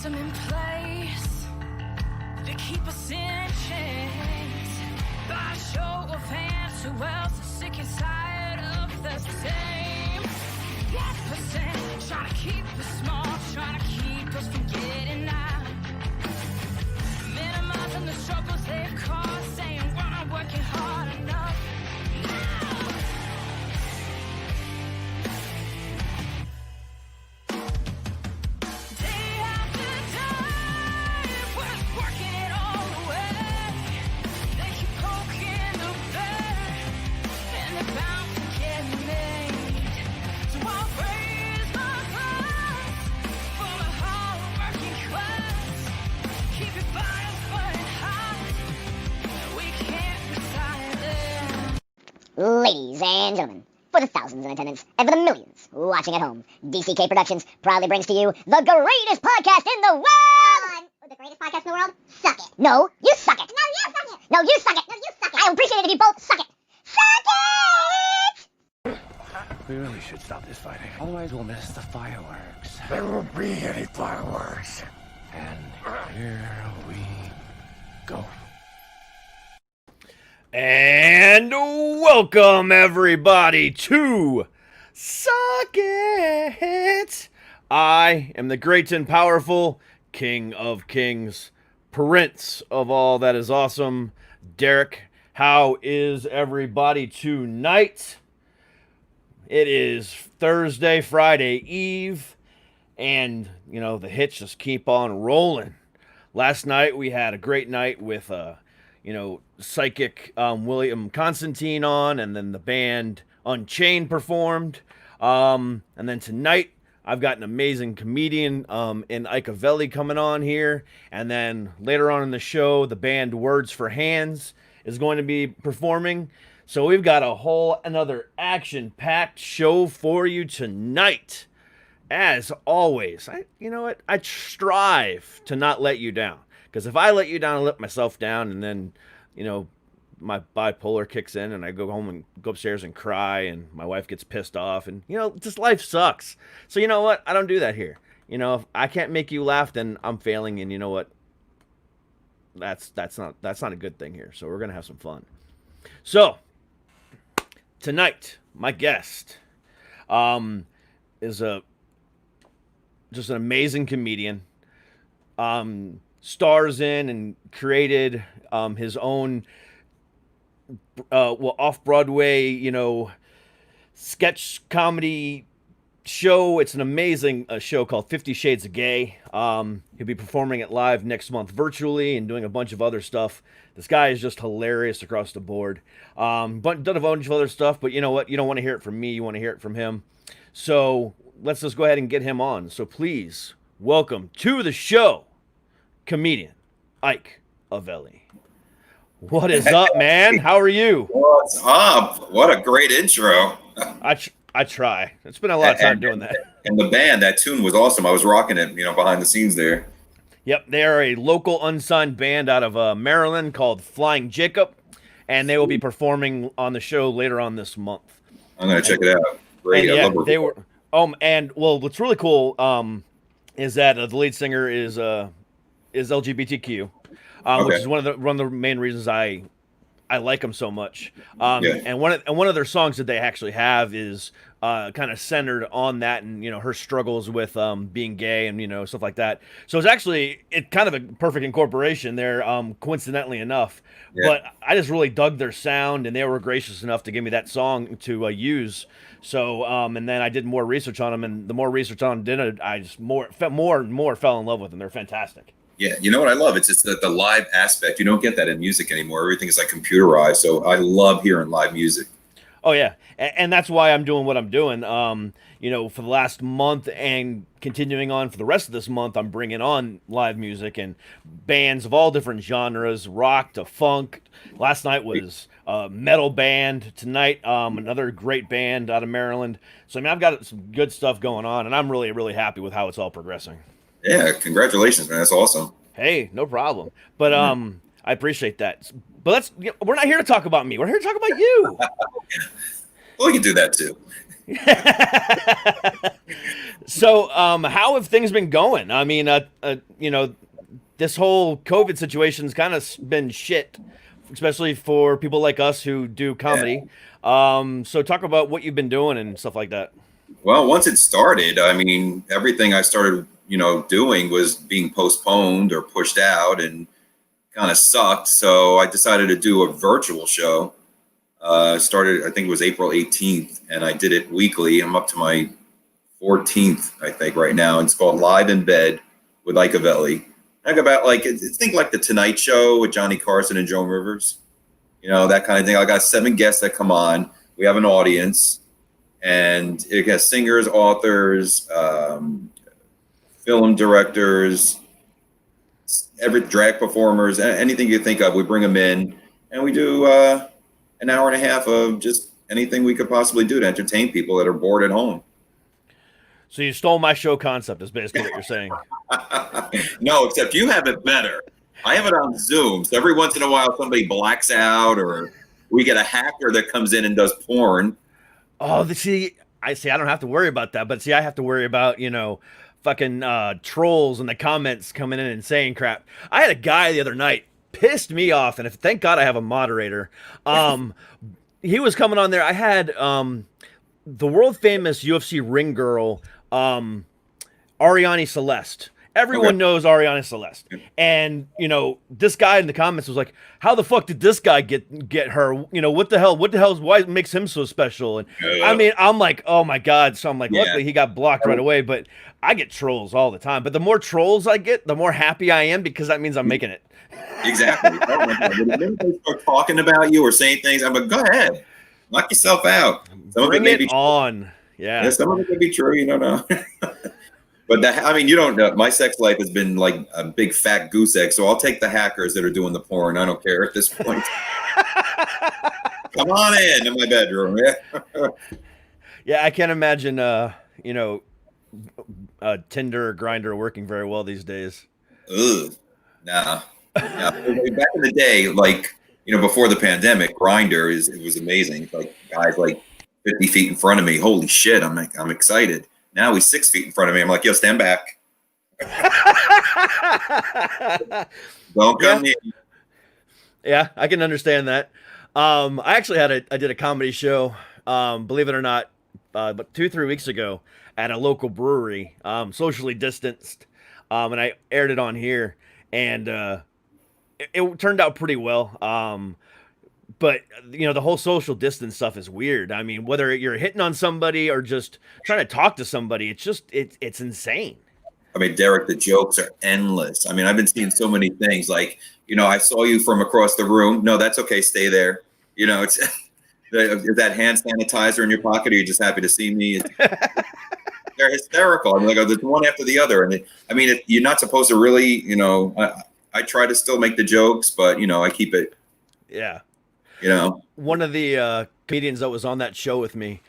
system in place to keep us in chains. By show of hands, who else is sick and tired of the same? 1% trying to keep us small, trying to keep us from getting out. Minimizing the struggles they've caused, saying we're not working hard enough. Ladies and gentlemen, for the thousands in attendance and for the millions watching at home, DCK Productions proudly brings to you the greatest podcast in the world! The greatest podcast in the world? Suck it. No, you suck it. No, you suck it. No, you suck it. No, you suck it. I appreciate it if you both suck it. Suck it! We really should stop this fighting. Otherwise we'll miss the fireworks. There won't be any fireworks. And here we go. And welcome everybody to Suck It. I am the great and powerful King of Kings, Prince of all that is awesome, Derek. How is everybody tonight? It is Thursday, Friday Eve, and you know the hits just keep on rolling. Last night we had a great night with Psychic William Constantine on, and then the band Unchained performed. And then tonight, I've got an amazing comedian in Ike Avelli coming on here. And then later on in the show, the band Words for Hands is going to be performing. So we've got a whole another action-packed show for you tonight. As always, I strive to not let you down. Because if I let you down, I let myself down, and then, my bipolar kicks in, and I go home and go upstairs and cry, and my wife gets pissed off, and, just life sucks. So you know what? I don't do that here. If I can't make you laugh, then I'm failing, and you know what? That's not a good thing here. So we're gonna have some fun. So tonight, my guest is just an amazing comedian. Stars in and created his own off-Broadway, sketch comedy show. It's an amazing show called 50 Shades of Gay. He'll be performing it live next month virtually and doing a bunch of other stuff. This guy is just hilarious across the board. But done a bunch of other stuff, but you know what? You don't want to hear it from me. You want to hear it from him. So let's just go ahead and get him on. So please welcome to the show, comedian Ike Avelli. What is up, man? How are you? What's up? What a great intro. I try. It's been a lot of time doing that. And the band, that tune was awesome. I was rocking it, behind the scenes there. Yep, they are a local unsigned band out of Maryland called Flying Jacob, and they will be performing on the show later on this month. I'm gonna check it out. Great. And yeah, they were. And what's really cool is that the lead singer is LGBTQ, which is one of the main reasons I like them so much. And one of their songs that they actually have is kind of centered on that, and her struggles with being gay and stuff like that. So it's kind of a perfect incorporation there, coincidentally enough. Yeah. But I just really dug their sound, and they were gracious enough to give me that song to use. So and then I did more research on them, and the more research on them, I just more and more fell in love with them. They're fantastic. Yeah, you know what I love? It's just the live aspect. You don't get that in music anymore. Everything is like computerized. So I love hearing live music. Oh yeah, and that's why I'm doing what I'm doing. For the last month and continuing on for the rest of this month, I'm bringing on live music and bands of all different genres, rock to funk. Last night was a metal band. Tonight, another great band out of Maryland. So I've got some good stuff going on, and I'm really, really happy with how it's all progressing. Yeah, congratulations, man. That's awesome. Hey, no problem. But I appreciate that. But we're not here to talk about me. We're here to talk about you. Well, we can do that too. So, how have things been going? I mean, this whole COVID situation's kind of been shit, especially for people like us who do comedy. So talk about what you've been doing and stuff like that. Well, once it started, I mean, everything I started, doing was being postponed or pushed out and kind of sucked. So I decided to do a virtual show. Started, I think it was April 18th, and I did it weekly. I'm up to my 14th, I think, right now. It's called Live in Bed with Ike Avelli. Talk about think like the Tonight Show with Johnny Carson and Joan Rivers, that kind of thing. I got 7 guests that come on. We have an audience, and it has singers, authors, film directors, every drag performers, anything you think of. We bring them in, and we do an hour and a half of just anything we could possibly do to entertain people that are bored at home. So you stole my show concept is basically what you're saying. No, except you have it better. I have it on Zoom. So every once in a while somebody blacks out or we get a hacker that comes in and does porn. Oh, I don't have to worry about that. But I have to worry about, fucking trolls in the comments coming in and saying crap. I had a guy the other night pissed me off. And thank God I have a moderator. He was coming on there. I had the world famous UFC ring girl, Ariane Celeste. Everyone knows Ariane Celeste. And, this guy in the comments was like, how the fuck did this guy get her? What the hell? Why makes him so special? And I mean, I'm like, oh my God. So I'm like, luckily he got blocked right away, but I get trolls all the time. But the more trolls I get, the more happy I am because that means I'm making it. Exactly. When they start talking about you or saying things, I'm like, go ahead. Knock yourself out. Some Bring of it may it be on. Yeah. Some of it could be true. You don't know. But you don't know. My sex life has been like a big fat goose egg. So I'll take the hackers that are doing the porn. I don't care at this point. Come on in my bedroom. Yeah. Yeah, I can't imagine, Tinder or Grindr working very well these days. Ugh. Nah. Back in the day, before the pandemic, Grindr it was amazing. Like guys 50 feet in front of me. Holy shit! I'm excited. Now he's 6 feet in front of me. I'm like, yo, stand back. Don't come near. Yeah, I can understand that. I actually I did a comedy show, believe it or not, but 2-3 weeks ago at a local brewery, socially distanced, and I aired it on here, and it turned out pretty well. But the whole social distance stuff is weird. I mean, whether you're hitting on somebody or just trying to talk to somebody, it's insane. I mean, Derek, the jokes are endless. I mean, I've been seeing so many things like, I saw you from across the room. No, that's okay. Stay there. It's is that hand sanitizer in your pocket? Or are you just happy to see me? They're hysterical. I'm like, there's one after the other. And you're not supposed to really, I try to still make the jokes, but I keep it. Yeah. One of the comedians that was on that show with me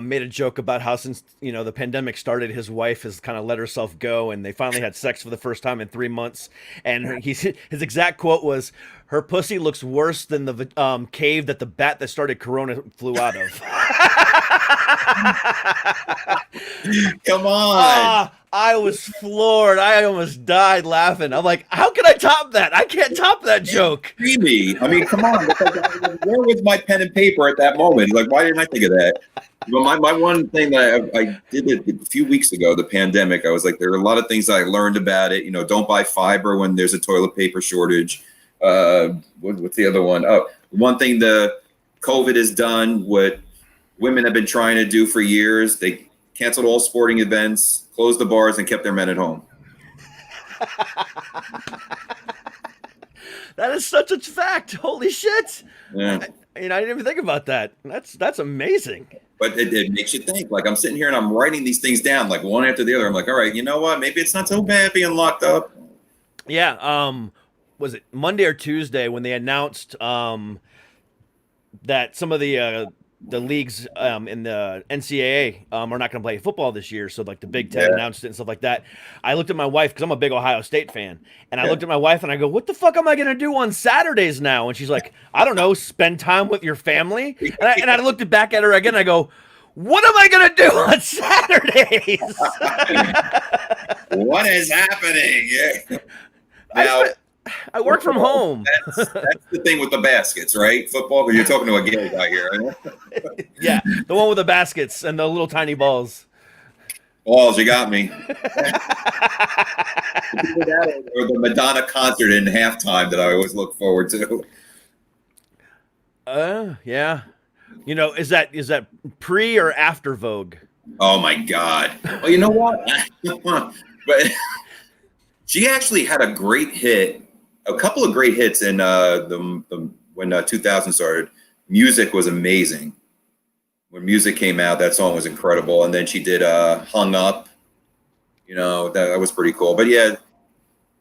made a joke about how since the pandemic started, his wife has kind of let herself go, and they finally had sex for the first time in 3 months. And his exact quote was, "Her pussy looks worse than the cave that the bat that started Corona flew out of." Come on. I was floored. I almost died laughing. I'm like, how can I top that? I can't top that joke. Creepy. I mean, come on. Where was my pen and paper at that moment? Like, why didn't I think of that? Well, my one thing that I did it a few weeks ago, the pandemic, I was like, there are a lot of things I learned about it. Don't buy fiber when there's a toilet paper shortage. What's the other one? Oh, one thing the COVID has done, what women have been trying to do for years, they canceled all sporting events, closed the bars, and kept their men at home. That is such a fact. Holy shit. Yeah. I didn't even think about that. That's amazing. But it makes you think. Like, I'm sitting here and I'm writing these things down, like one after the other. I'm like, all right, you know what? Maybe it's not so bad being locked up. Yeah. Was it Monday or Tuesday when they announced that some of the leagues in the NCAA are not going to play football this year. So like the Big Ten announced it and stuff like that. I looked at my wife because I'm a big Ohio State fan. And I looked at my wife and I go, what the fuck am I going to do on Saturdays now? And she's like, I don't know, spend time with your family. And I looked back at her again and I go, what am I going to do on Saturdays? What is happening? Yeah. Now, I work from home. That's the thing with the baskets, right? Football, but you're talking to a gay guy here. Right? Yeah, the one with the baskets and the little tiny balls. Balls, you got me. Or the Madonna concert in halftime that I always look forward to. Yeah. You know, is that pre or after Vogue? Oh my God. Well, you know what? But she actually had a great hit, a couple of great hits in when 2000 started. Music was amazing. When Music came out, that song was incredible. And then she did Hung Up. You know, that was pretty cool. But yeah, a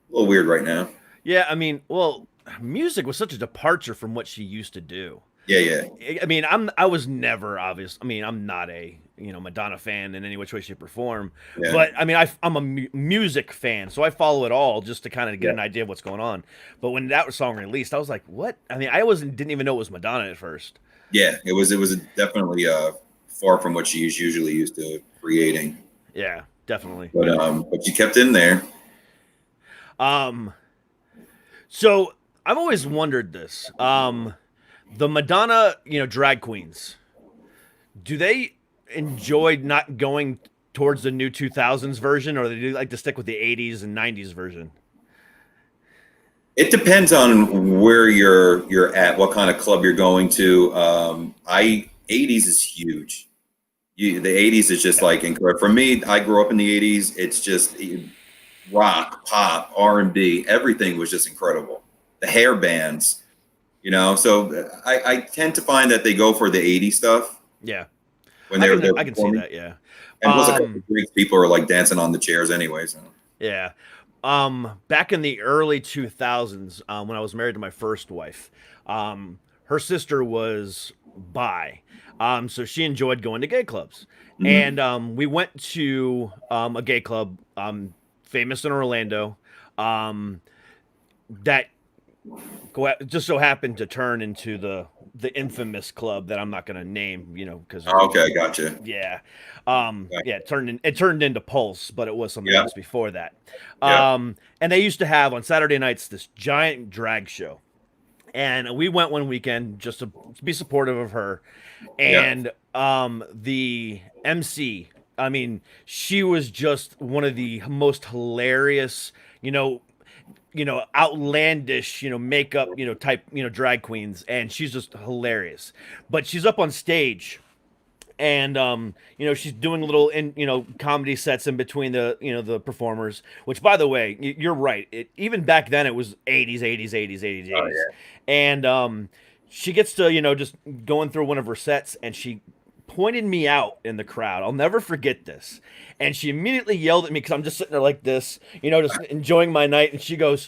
little weird right now. Yeah, I mean, well, Music was such a departure from what she used to do. Yeah. I mean, I was never obvious. I mean, I'm not a Madonna fan in any which way, shape, or form. Yeah. But I mean, I'm a music fan, so I follow it all just to kind of get an idea of what's going on. But when that song released, I was like, what? I mean, didn't even know it was Madonna at first. Yeah, it was definitely far from what she's usually used to creating. Yeah, definitely. But she kept in there. So I've always wondered this. The Madonna, drag queens, do they enjoy not going towards the new 2000s version, or do they like to stick with the 80s and 90s version? It depends on where you're at, what kind of club you're going to. 80s is huge. The 80s is just like incredible. For me, I grew up in the 80s. It's just rock, pop, R&B. Everything was just incredible. The hair bands. So I tend to find that they go for the 80s stuff. Yeah. When I can see that, yeah. And plus, people are like dancing on the chairs anyway. So. Yeah. Back in the early 2000s, when I was married to my first wife, her sister was bi. So she enjoyed going to gay clubs. Mm-hmm. And we went to a gay club famous in Orlando that just so happened to turn into the infamous club that I'm not going to name, because okay, gotcha. Yeah, it turned into Pulse, but it was something else before that. And they used to have on Saturday nights this giant drag show, and we went one weekend just to be supportive of her, and the MC. I mean, she was just one of the most hilarious, outlandish, makeup, type, drag queens. And she's just hilarious. But she's up on stage and, she's doing little, comedy sets in between the performers, which, by the way, you're right. Even back then it was 80s. Oh, yeah. And she gets to, just going through one of her sets and she pointed me out in the crowd. I'll never forget this. And she immediately yelled at me because I'm just sitting there like this, just enjoying my night. And she goes,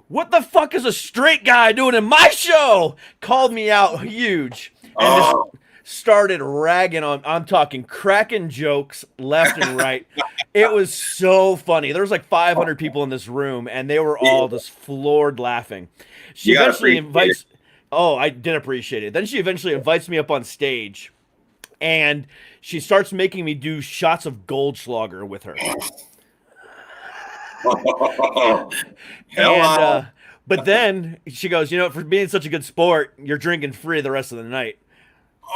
"What the fuck is a straight guy doing in my show?" Called me out huge. And just started ragging on, I'm talking cracking jokes left and right. It was so funny. There was like 500 people in this room and they were all just floored laughing. She eventually invites, I did appreciate it. Then she eventually invites me up on stage. And she starts making me do shots of Goldschlager with her. But then she goes, for being such a good sport, you're drinking free the rest of the night.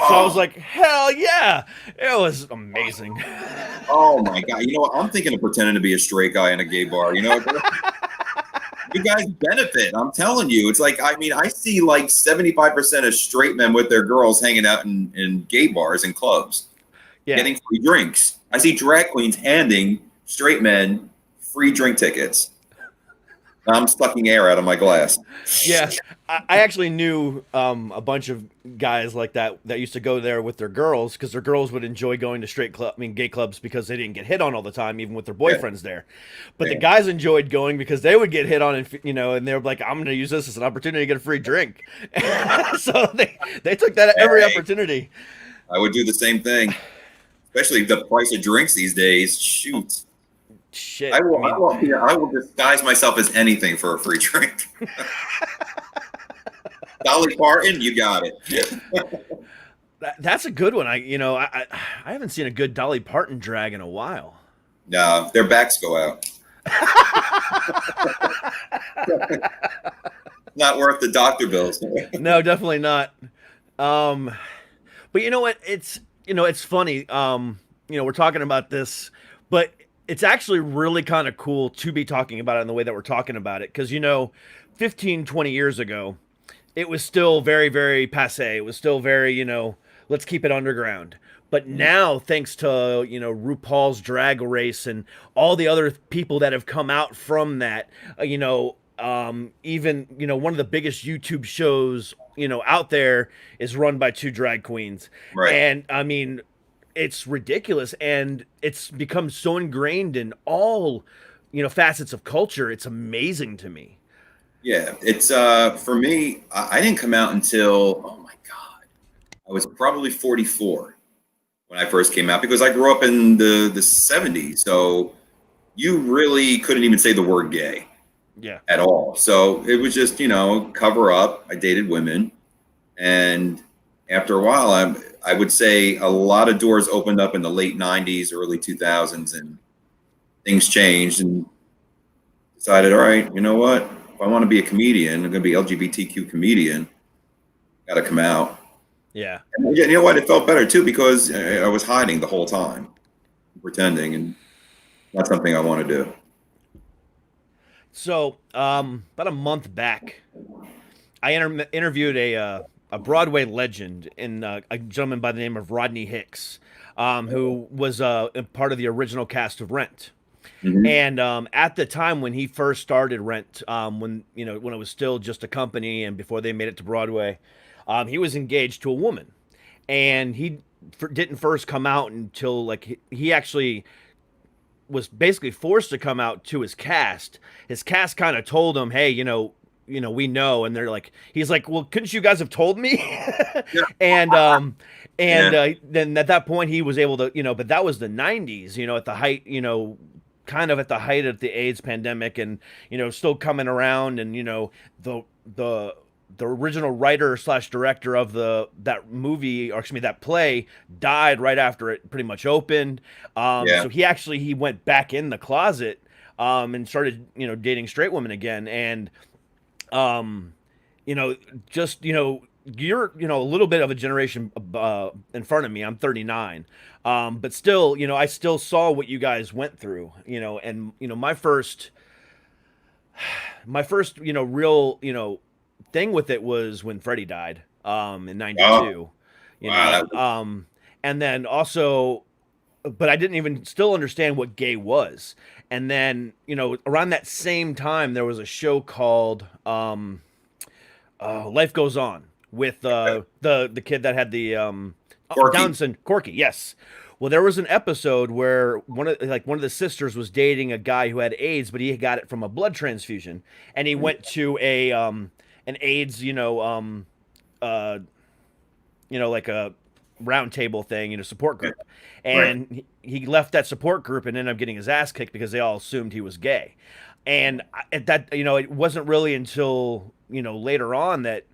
So I was like, hell yeah. It was amazing. Oh my God. You know what? I'm thinking of pretending to be a straight guy in a gay bar. You guys benefit. I'm telling you. It's like, I see like 75% of straight men with their girls hanging out in gay bars and clubs, getting free drinks. I see drag queens handing straight men free drink tickets. I'm sucking air out of my glass. Yeah, I actually knew a bunch of guys like that used to go there with their girls because their girls would enjoy going to gay clubs because they didn't get hit on all the time, even with their boyfriends there. But the guys enjoyed going because they would get hit on, and they were like, "I'm going to use this as an opportunity to get a free drink." So they took that at every opportunity. I would do the same thing, especially the price of drinks these days. Shoot. Shit. I will disguise myself as anything for a free drink. Dolly Parton, you got it. That's a good one. I haven't seen a good Dolly Parton drag in a while. No, their backs go out. Not worth the doctor bills. No, definitely not. But you know what? It's funny. We're talking about this, but it's actually really kind of cool to be talking about it in the way that we're talking about it. Because, 15, 20 years ago, it was still very, very passe. It was still very, let's keep it underground. But now, thanks to, RuPaul's Drag Race and all the other people that have come out from that, even, one of the biggest YouTube shows, out there is run by two drag queens. Right. And, I mean, it's ridiculous. And it's become so ingrained in all, facets of culture. It's amazing to me. Yeah, it's for me, I didn't come out until, oh my God, I was probably 44 when I first came out, because I grew up in the 70s. So you really couldn't even say the word gay at all. So it was just, cover up. I dated women. And after a while, I would say a lot of doors opened up in the late 90s, early 2000s, and things changed, and decided, all right, you know what? If I want to be a comedian, I'm going to be LGBTQ comedian, got to come out. Yeah. And you know what? It felt better too, because I was hiding the whole time, pretending, and that's something I want to do. So, about a month back, I interviewed a Broadway legend, in a gentleman by the name of Rodney Hicks, who was a part of the original cast of Rent. Mm-hmm. And at the time when he first started Rent, when it was still just a company and before they made it to Broadway, he was engaged to a woman, and he didn't first come out until he actually was basically forced to come out to his cast. His cast kind of told him, hey, we know, and they're like, he's like, well, couldn't you guys have told me? And then at that point he was able to, but that was the 90s, at the height, kind of at the height of the AIDS pandemic, and still coming around, and the original writer / director of that movie, or excuse me, that play, died right after it pretty much opened. So he went back in the closet and started dating straight women again, and you're a little bit of a generation in front of me. I'm 39, but still, I still saw what you guys went through, and my first real thing with it was when Freddie died in 92. And then also, but I didn't even still understand what gay was. And then, around that same time, there was a show called Life Goes On with the kid that had the Down syndrome, Corky. Yes. Well, there was an episode where one of the sisters was dating a guy who had AIDS, but he got it from a blood transfusion, and he went to an AIDS, like a round table thing, support group. And he left that support group and ended up getting his ass kicked because they all assumed he was gay. And it wasn't really until, later on that,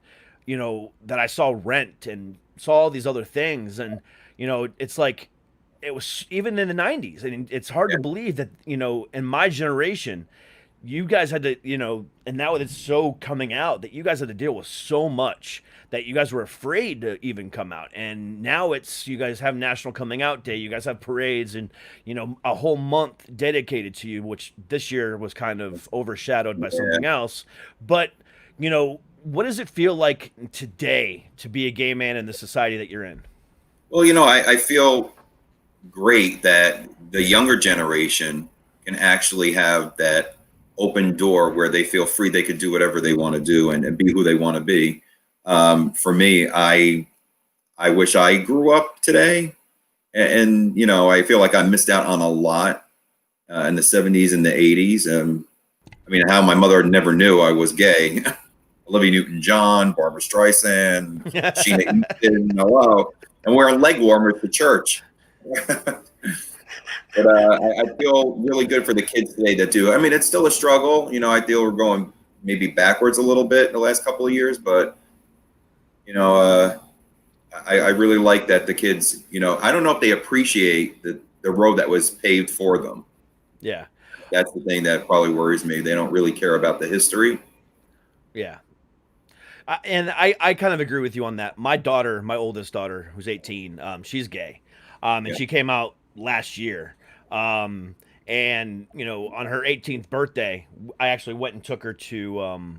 that I saw Rent and saw all these other things. And, it's like, it was even in the 90s. And it's hard to believe that, in my generation, you guys had to, and now it's so coming out that you guys had to deal with so much that you guys were afraid to even come out. And now you guys have National Coming Out Day, you guys have parades, and, a whole month dedicated to you, which this year was kind of overshadowed by something else. But, what does it feel like today to be a gay man in the society that you're in? Well, I feel great that the younger generation can actually have that open door where they feel free, they could do whatever they want to do and be who they want to be. For me, I wish I grew up today, and I feel like I missed out on a lot in the 70s and the 80s. How my mother never knew I was gay. Olivia Newton-John, Barbara Streisand, Sheena Easton, hello, and wearing leg warmers to church. But I feel really good for the kids today that do. It's still a struggle. I feel we're going maybe backwards a little bit in the last couple of years, but, I really like that the kids, you know, I don't know if they appreciate the road that was paved for them. Yeah. That's the thing that probably worries me. They don't really care about the history. Yeah. And I kind of agree with you on that. My daughter, my oldest daughter, who's 18, she's gay. And she came out last year. And, you know, on her 18th birthday, I actually went and took her to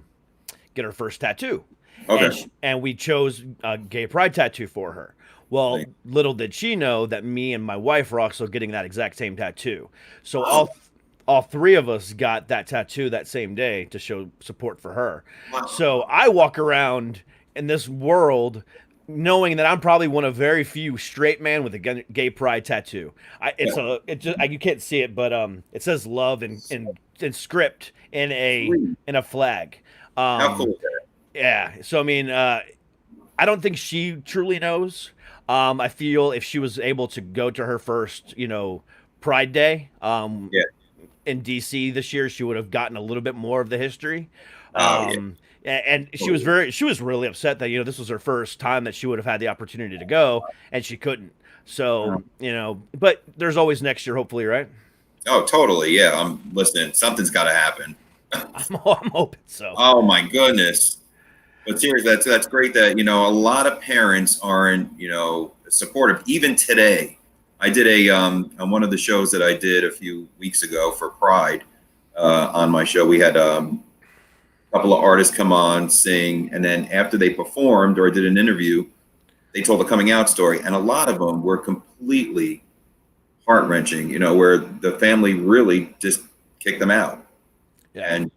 get her first tattoo. Okay. And we chose a gay pride tattoo for her. Well, little did she know that me and my wife were also getting that exact same tattoo. So all three of us got that tattoo that same day to show support for her. Wow. So I walk around in this world knowing that I'm probably one of very few straight man with a gay pride tattoo. You can't see it, but it says love in script in a flag. How cool is that? Yeah. So I mean, I don't think she truly knows. I feel if she was able to go to her first, you know, Pride Day, in DC this year, she would have gotten a little bit more of the history. And she was really upset that, you know, this was her first time that she would have had the opportunity to go and she couldn't. So, you know, but there's always next year, hopefully, right? Oh, totally. Yeah. I'm listening. Something's got to happen. I'm hoping so. Oh my goodness. But seriously, that's great that, you know, a lot of parents aren't, you know, supportive. Even today, I did on one of the shows that I did a few weeks ago for Pride, on my show, we had a couple of artists come on, sing, and then after they performed or I did an interview, they told a coming out story, and a lot of them were completely heart-wrenching, you know, where the family really just kicked them out. Yeah. And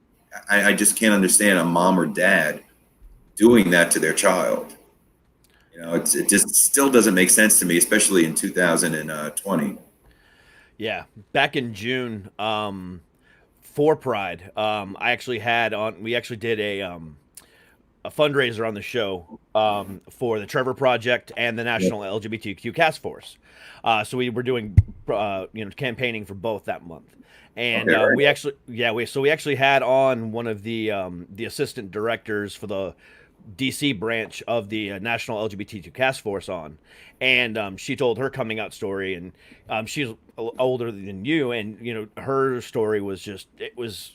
I just can't understand a mom or dad doing that to their child. You know, it just still doesn't make sense to me, especially in 2020. Yeah, back in June, for Pride, we actually did a fundraiser on the show for the Trevor Project and the National LGBTQ Task Force. So we were doing campaigning for both that month. And we actually had on one of the assistant directors for the DC branch of the National LGBTQ Task Force on, and she told her coming out story, and she's older than you, and you know her story was it was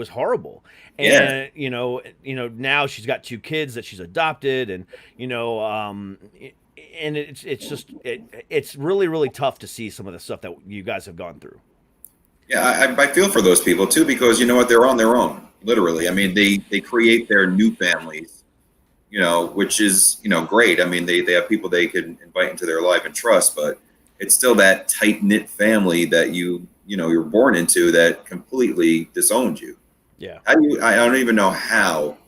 horrible, and you know now she's got 2 kids that she's adopted, and you know and it's really, really tough to see some of the stuff that you guys have gone through. Yeah, I feel for those people too, because you know what, they're on their own, literally. I mean, they create their new families, you know, which is, you know, great. I mean, they have people they can invite into their life and trust, but it's still that tight knit family that you're born into that completely disowned you. Yeah. I don't even know how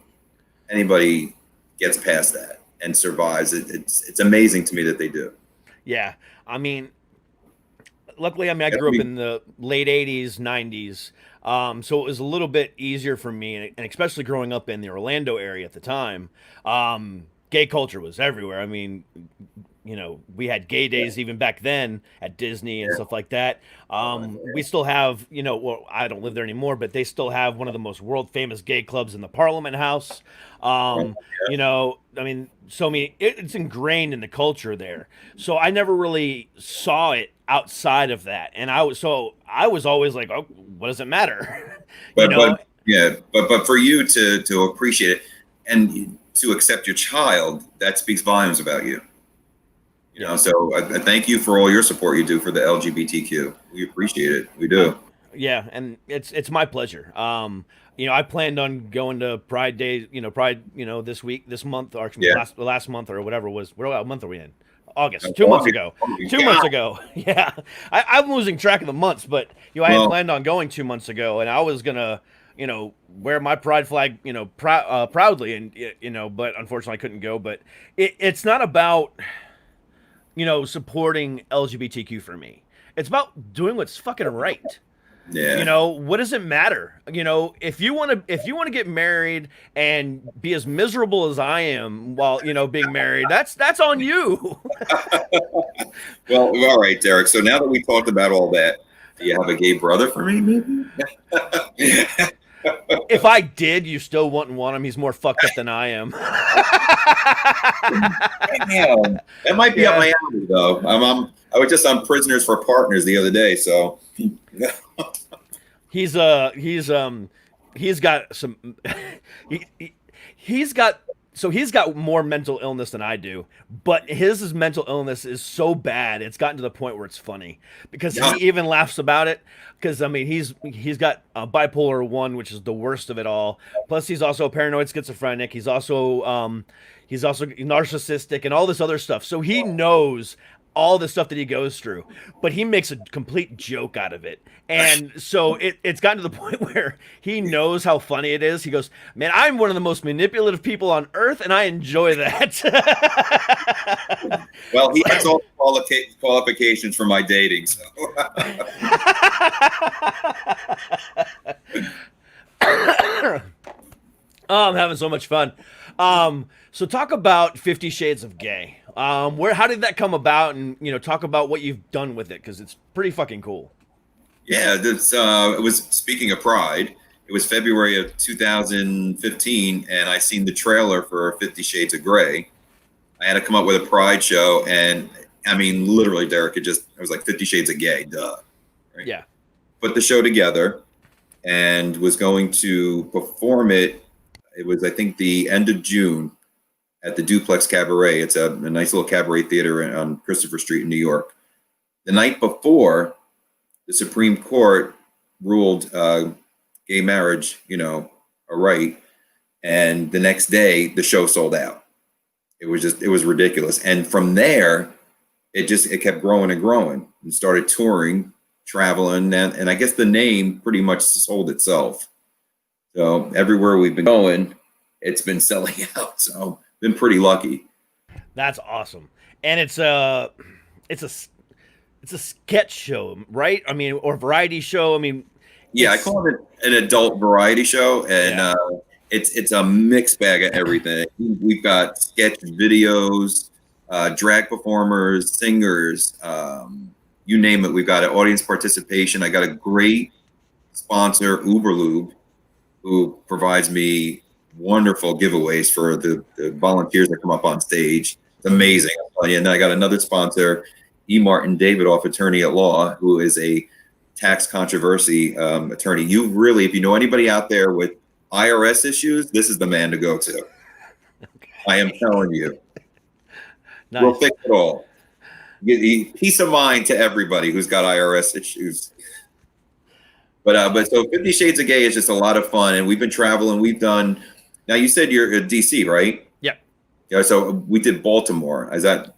anybody gets past that and survives. It's amazing to me that they do. Yeah, I mean, luckily, I grew up in the late 80s, 90s, so it was a little bit easier for me, and especially growing up in the Orlando area at the time, gay culture was everywhere. I mean, you know, we had gay days even back then at Disney and stuff like that. We still have, you know, well, I don't live there anymore, but they still have one of the most world famous gay clubs in the Parliament House. You know, I mean, it's ingrained in the culture there. So I never really saw it outside of that. And I was always like, oh, what does it matter? But for you to appreciate it and to accept your child, that speaks volumes about you. You know, so I thank you for all your support you do for the LGBTQ. We appreciate it. We do. Yeah, and it's my pleasure. You know, I planned on going to Pride Day, this month, or last month, or whatever it was. What month are we in? August. 2 months ago. 2 months ago. Yeah. I'm losing track of the months, but I had planned on going 2 months ago, and I was gonna, wear my pride flag, proudly, and but unfortunately I couldn't go. But it's not about supporting LGBTQ for me. It's about doing what's fucking right. Yeah. What does it matter? If you want to get married and be as miserable as I am while, being married, that's on you. Well, all right, Derek. So now that we talked about all that, do you have a gay brother for me, maybe? if I did, you still wouldn't want him. He's more fucked up than I am. Damn. That might be up my alley, though. I was just on Prisoners for Partners the other day, so. He's got some. He's got more mental illness than I do, but his mental illness is so bad it's gotten to the point where it's funny because he even laughs about it. Because I mean, he's got bipolar 1, which is the worst of it all. Plus, he's also paranoid schizophrenic. He's also narcissistic and all this other stuff. So he knows all the stuff that he goes through, but he makes a complete joke out of it. And so it's gotten to the point where he knows how funny it is. He goes, man, I'm one of the most manipulative people on earth, and I enjoy that. Well, he has all the qualifications for my dating. So. Oh, I'm having so much fun. So talk about 50 Shades of Gay. How did that come about? And, talk about what you've done with it, because it's pretty fucking cool. Yeah, it was, speaking of Pride, it was February of 2015, and I seen the trailer for 50 Shades of Grey. I had to come up with a Pride show, and I mean, literally, Derek, it was like 50 Shades of Gay, duh. Right? Yeah. Put the show together and was going to perform it. It was, I think, the end of June at the Duplex Cabaret. It's a nice little cabaret theater on Christopher Street in New York. The night before, the Supreme Court ruled gay marriage, a right. And the next day, the show sold out. It was ridiculous. And from there, it kept growing and growing and started touring, traveling. And I guess the name pretty much sold itself. So everywhere we've been going, it's been selling out. So been pretty lucky. That's awesome. And it's a sketch show, right? I mean, or variety show. I mean, yeah, I call it an adult variety show, and it's a mixed bag of everything. We've got sketch videos, drag performers, singers, you name it. We've got an audience participation. I got a great sponsor, Uberlube, who provides me wonderful giveaways for the volunteers that come up on stage. It's amazing. And then I got another sponsor, E. Martin Davidoff, attorney at law, who is a tax controversy attorney. You really, if you know anybody out there with IRS issues, this is the man to go to. Okay. I am telling you. Nice. We'll fix it all. Peace of mind to everybody who's got IRS issues. But so 50 Shades of Gay is just a lot of fun, and we've been traveling. We've done. Now you said you're at DC, right? Yep. Yeah. So we did Baltimore. Is that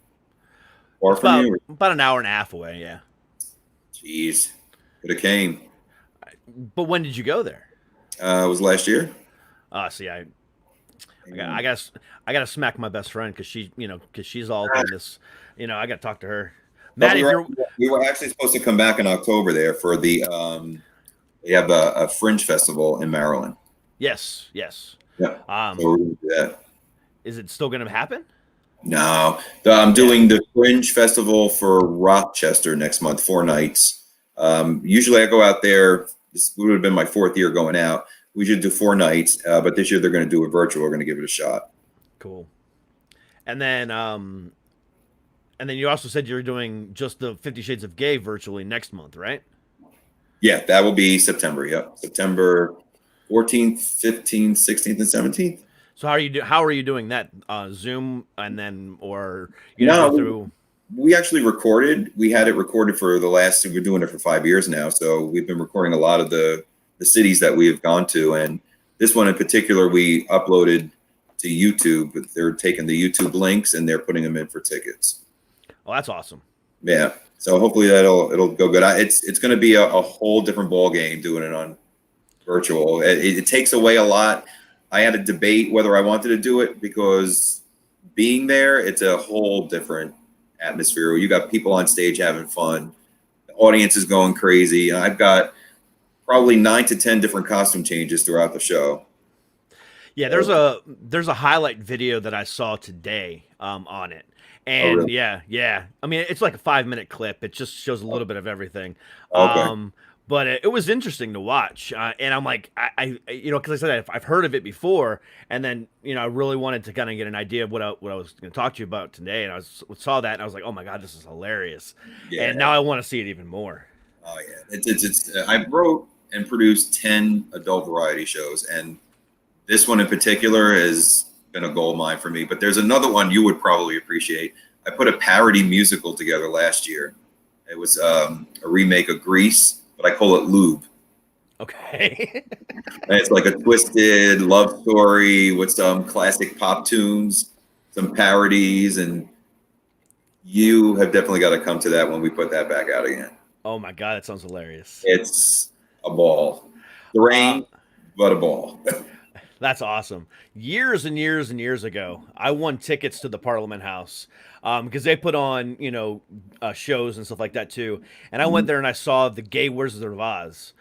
far from you? About an hour and a half away. Yeah. Jeez, could have came. But when did you go there? It was last year. See, I gotta smack my best friend because she's all in this. I gotta talk to her. Matt, we were actually supposed to come back in October there for the. They have a Fringe Festival in Maryland. Yes. Yeah. So we're gonna do that. Is it still gonna happen? No, I'm doing the Fringe Festival for Rochester next month, 4 nights. Usually I go out there. This would have been my 4th year going out. We should do 4 nights, but this year they're going to do a virtual. We're going to give it a shot. Cool. And then you also said you're doing just the 50 Shades of Gay virtually next month, right? Yeah, that will be September. Yep, September 14th, 15th, 16th, and 17th. So how are you doing that? Zoom and then or through? We actually recorded. We had it recorded for we're doing it for 5 years now. So we've been recording a lot of the cities that we have gone to. And this one in particular, we uploaded to YouTube. They're taking the YouTube links and they're putting them in for tickets. Oh, that's awesome. Yeah. So hopefully it'll go good. It's going to be a whole different ball game doing it on virtual. It takes away a lot. I had a debate whether I wanted to do it because being there, it's a whole different atmosphere. You got people on stage having fun. The audience is going crazy. I've got probably 9 to 10 different costume changes throughout the show. Yeah, there's a highlight video that I saw today on it. And really? yeah. I mean, it's like a 5-minute clip. It just shows a little bit of everything. Okay. But it was interesting to watch, and I'm like, because I said I've heard of it before, and then I really wanted to kind of get an idea of what I was going to talk to you about today, and saw that, and I was like, oh my god, this is hilarious, and now I want to see it even more. Oh yeah, it's I wrote and produced 10 adult variety shows, and this one in particular has been a gold mine for me. But there's another one you would probably appreciate. I put a parody musical together last year. It was a remake of Grease, but I call it Lube. Okay. And it's like a twisted love story with some classic pop tunes, some parodies, and you have definitely got to come to that when we put that back out again. Oh my god, that sounds hilarious. It's a ball. The rain, but a ball. That's awesome. Years and years and years ago, I won tickets to the Parliament House because they put on, shows and stuff like that too. And I went there and I saw the Gay Wizard of Oz,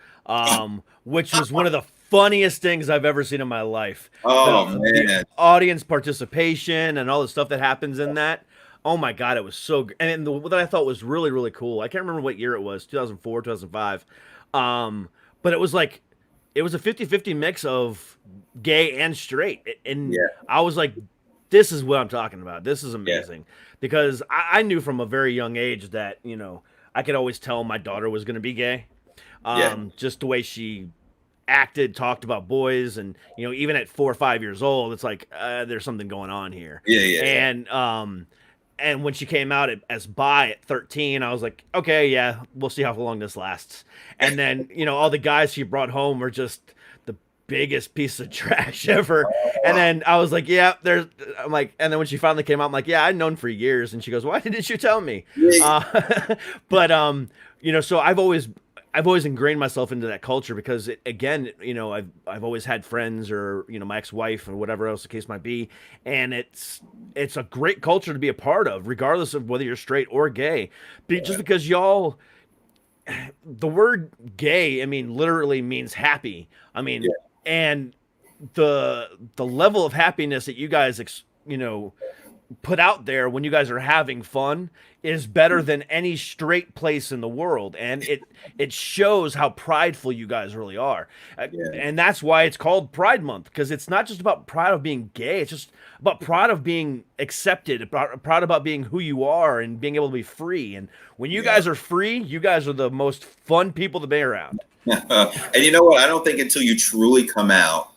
which was one of the funniest things I've ever seen in my life. Oh, man. The audience participation and all the stuff that happens in that. Oh my God, it was so good. And what I thought was really, really cool. I can't remember what year it was, 2004, 2005. But it was like, it was a 50-50 mix of gay and straight. And I was like, this is what I'm talking about. This is amazing. Because I knew from a very young age that, I could always tell my daughter was going to be gay. Just the way she acted, talked about boys. And, even at 4 or 5 years old, it's like, there's something going on here. And when she came out as bi at 13, I was like, okay, yeah, we'll see how long this lasts. And then, all the guys she brought home were just the biggest piece of trash ever. And then I was like, and then when she finally came out, I'm like, yeah, I'd known for years. And she goes, why didn't you tell me? So I've always ingrained myself into that culture because I've always had friends or, my ex-wife or whatever else the case might be. And it's a great culture to be a part of, regardless of whether you're straight or gay. But just because y'all, the word gay, literally means happy. And the level of happiness that you guys, put out there when you guys are having fun is better than any straight place in the world, and it shows how prideful you guys really are. And that's why it's called Pride Month, because it's not just about pride of being gay, it's just about pride of being accepted, proud about being who you are and being able to be free. And when you guys are free, you guys are the most fun people to be around. And you know what, I don't think until you truly come out,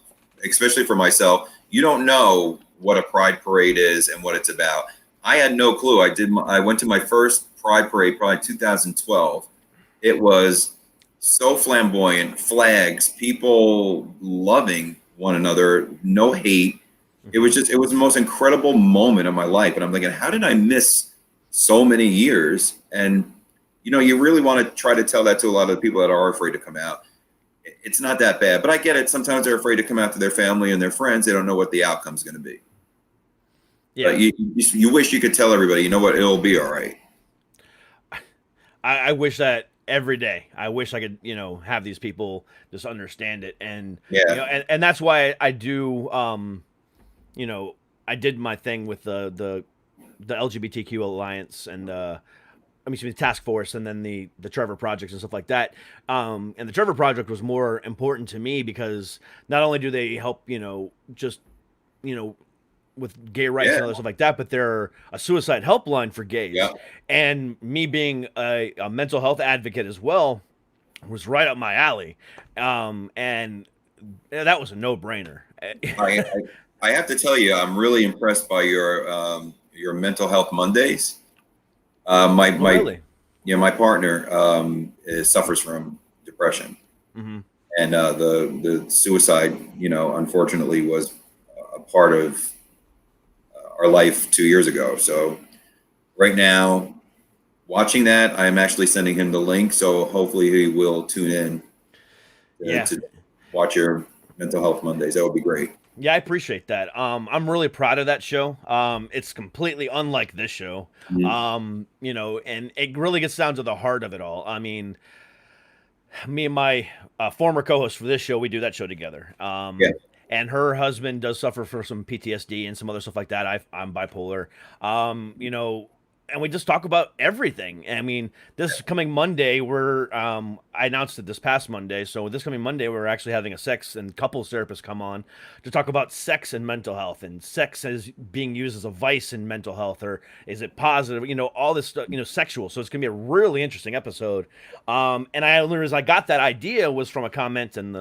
especially for myself, you don't know what a pride parade is and what it's about. I had no clue. I went to my first pride parade probably 2012. It was so flamboyant, flags, people loving one another, no hate. It was the most incredible moment of my life. And I'm thinking, how did I miss so many years? And you really want to try to tell that to a lot of the people that are afraid to come out. It's not that bad, but I get it. Sometimes they're afraid to come out to their family and their friends. They don't know what the outcome's going to be. Yeah, but you wish you could tell everybody, you know what, it'll be all right. I wish that every day. I wish I could, have these people just understand it, and and that's why I do. I did my thing with the LGBTQ Alliance and the task force, and then the Trevor projects and stuff like that. And the Trevor project was more important to me because not only do they help, with gay rights and other stuff like that, but they're a suicide helpline for gays. Yeah. And me being a mental health advocate as well was right up my alley. And that was a no-brainer. I have to tell you, I'm really impressed by your mental health Mondays. My partner suffers from depression, and the suicide, unfortunately, was a part of our life 2 years ago. So right now, watching that, I'm actually sending him the link. So hopefully he will tune in to watch your Mental Health Mondays. That would be great. Yeah, I appreciate that. I'm really proud of that show. It's completely unlike this show. And it really gets down to the heart of it all. Me and my former co-host for this show, we do that show together. And her husband does suffer from some PTSD and some other stuff like that. I'm bipolar. and we just talk about everything. I mean, this coming Monday, I announced it this past Monday. So this coming Monday, we're actually having a sex and couples therapist come on to talk about sex and mental health, and sex as being used as a vice in mental health, or is it positive? All this stuff, sexual. So it's going to be a really interesting episode. And the only reason I got that idea was from a comment on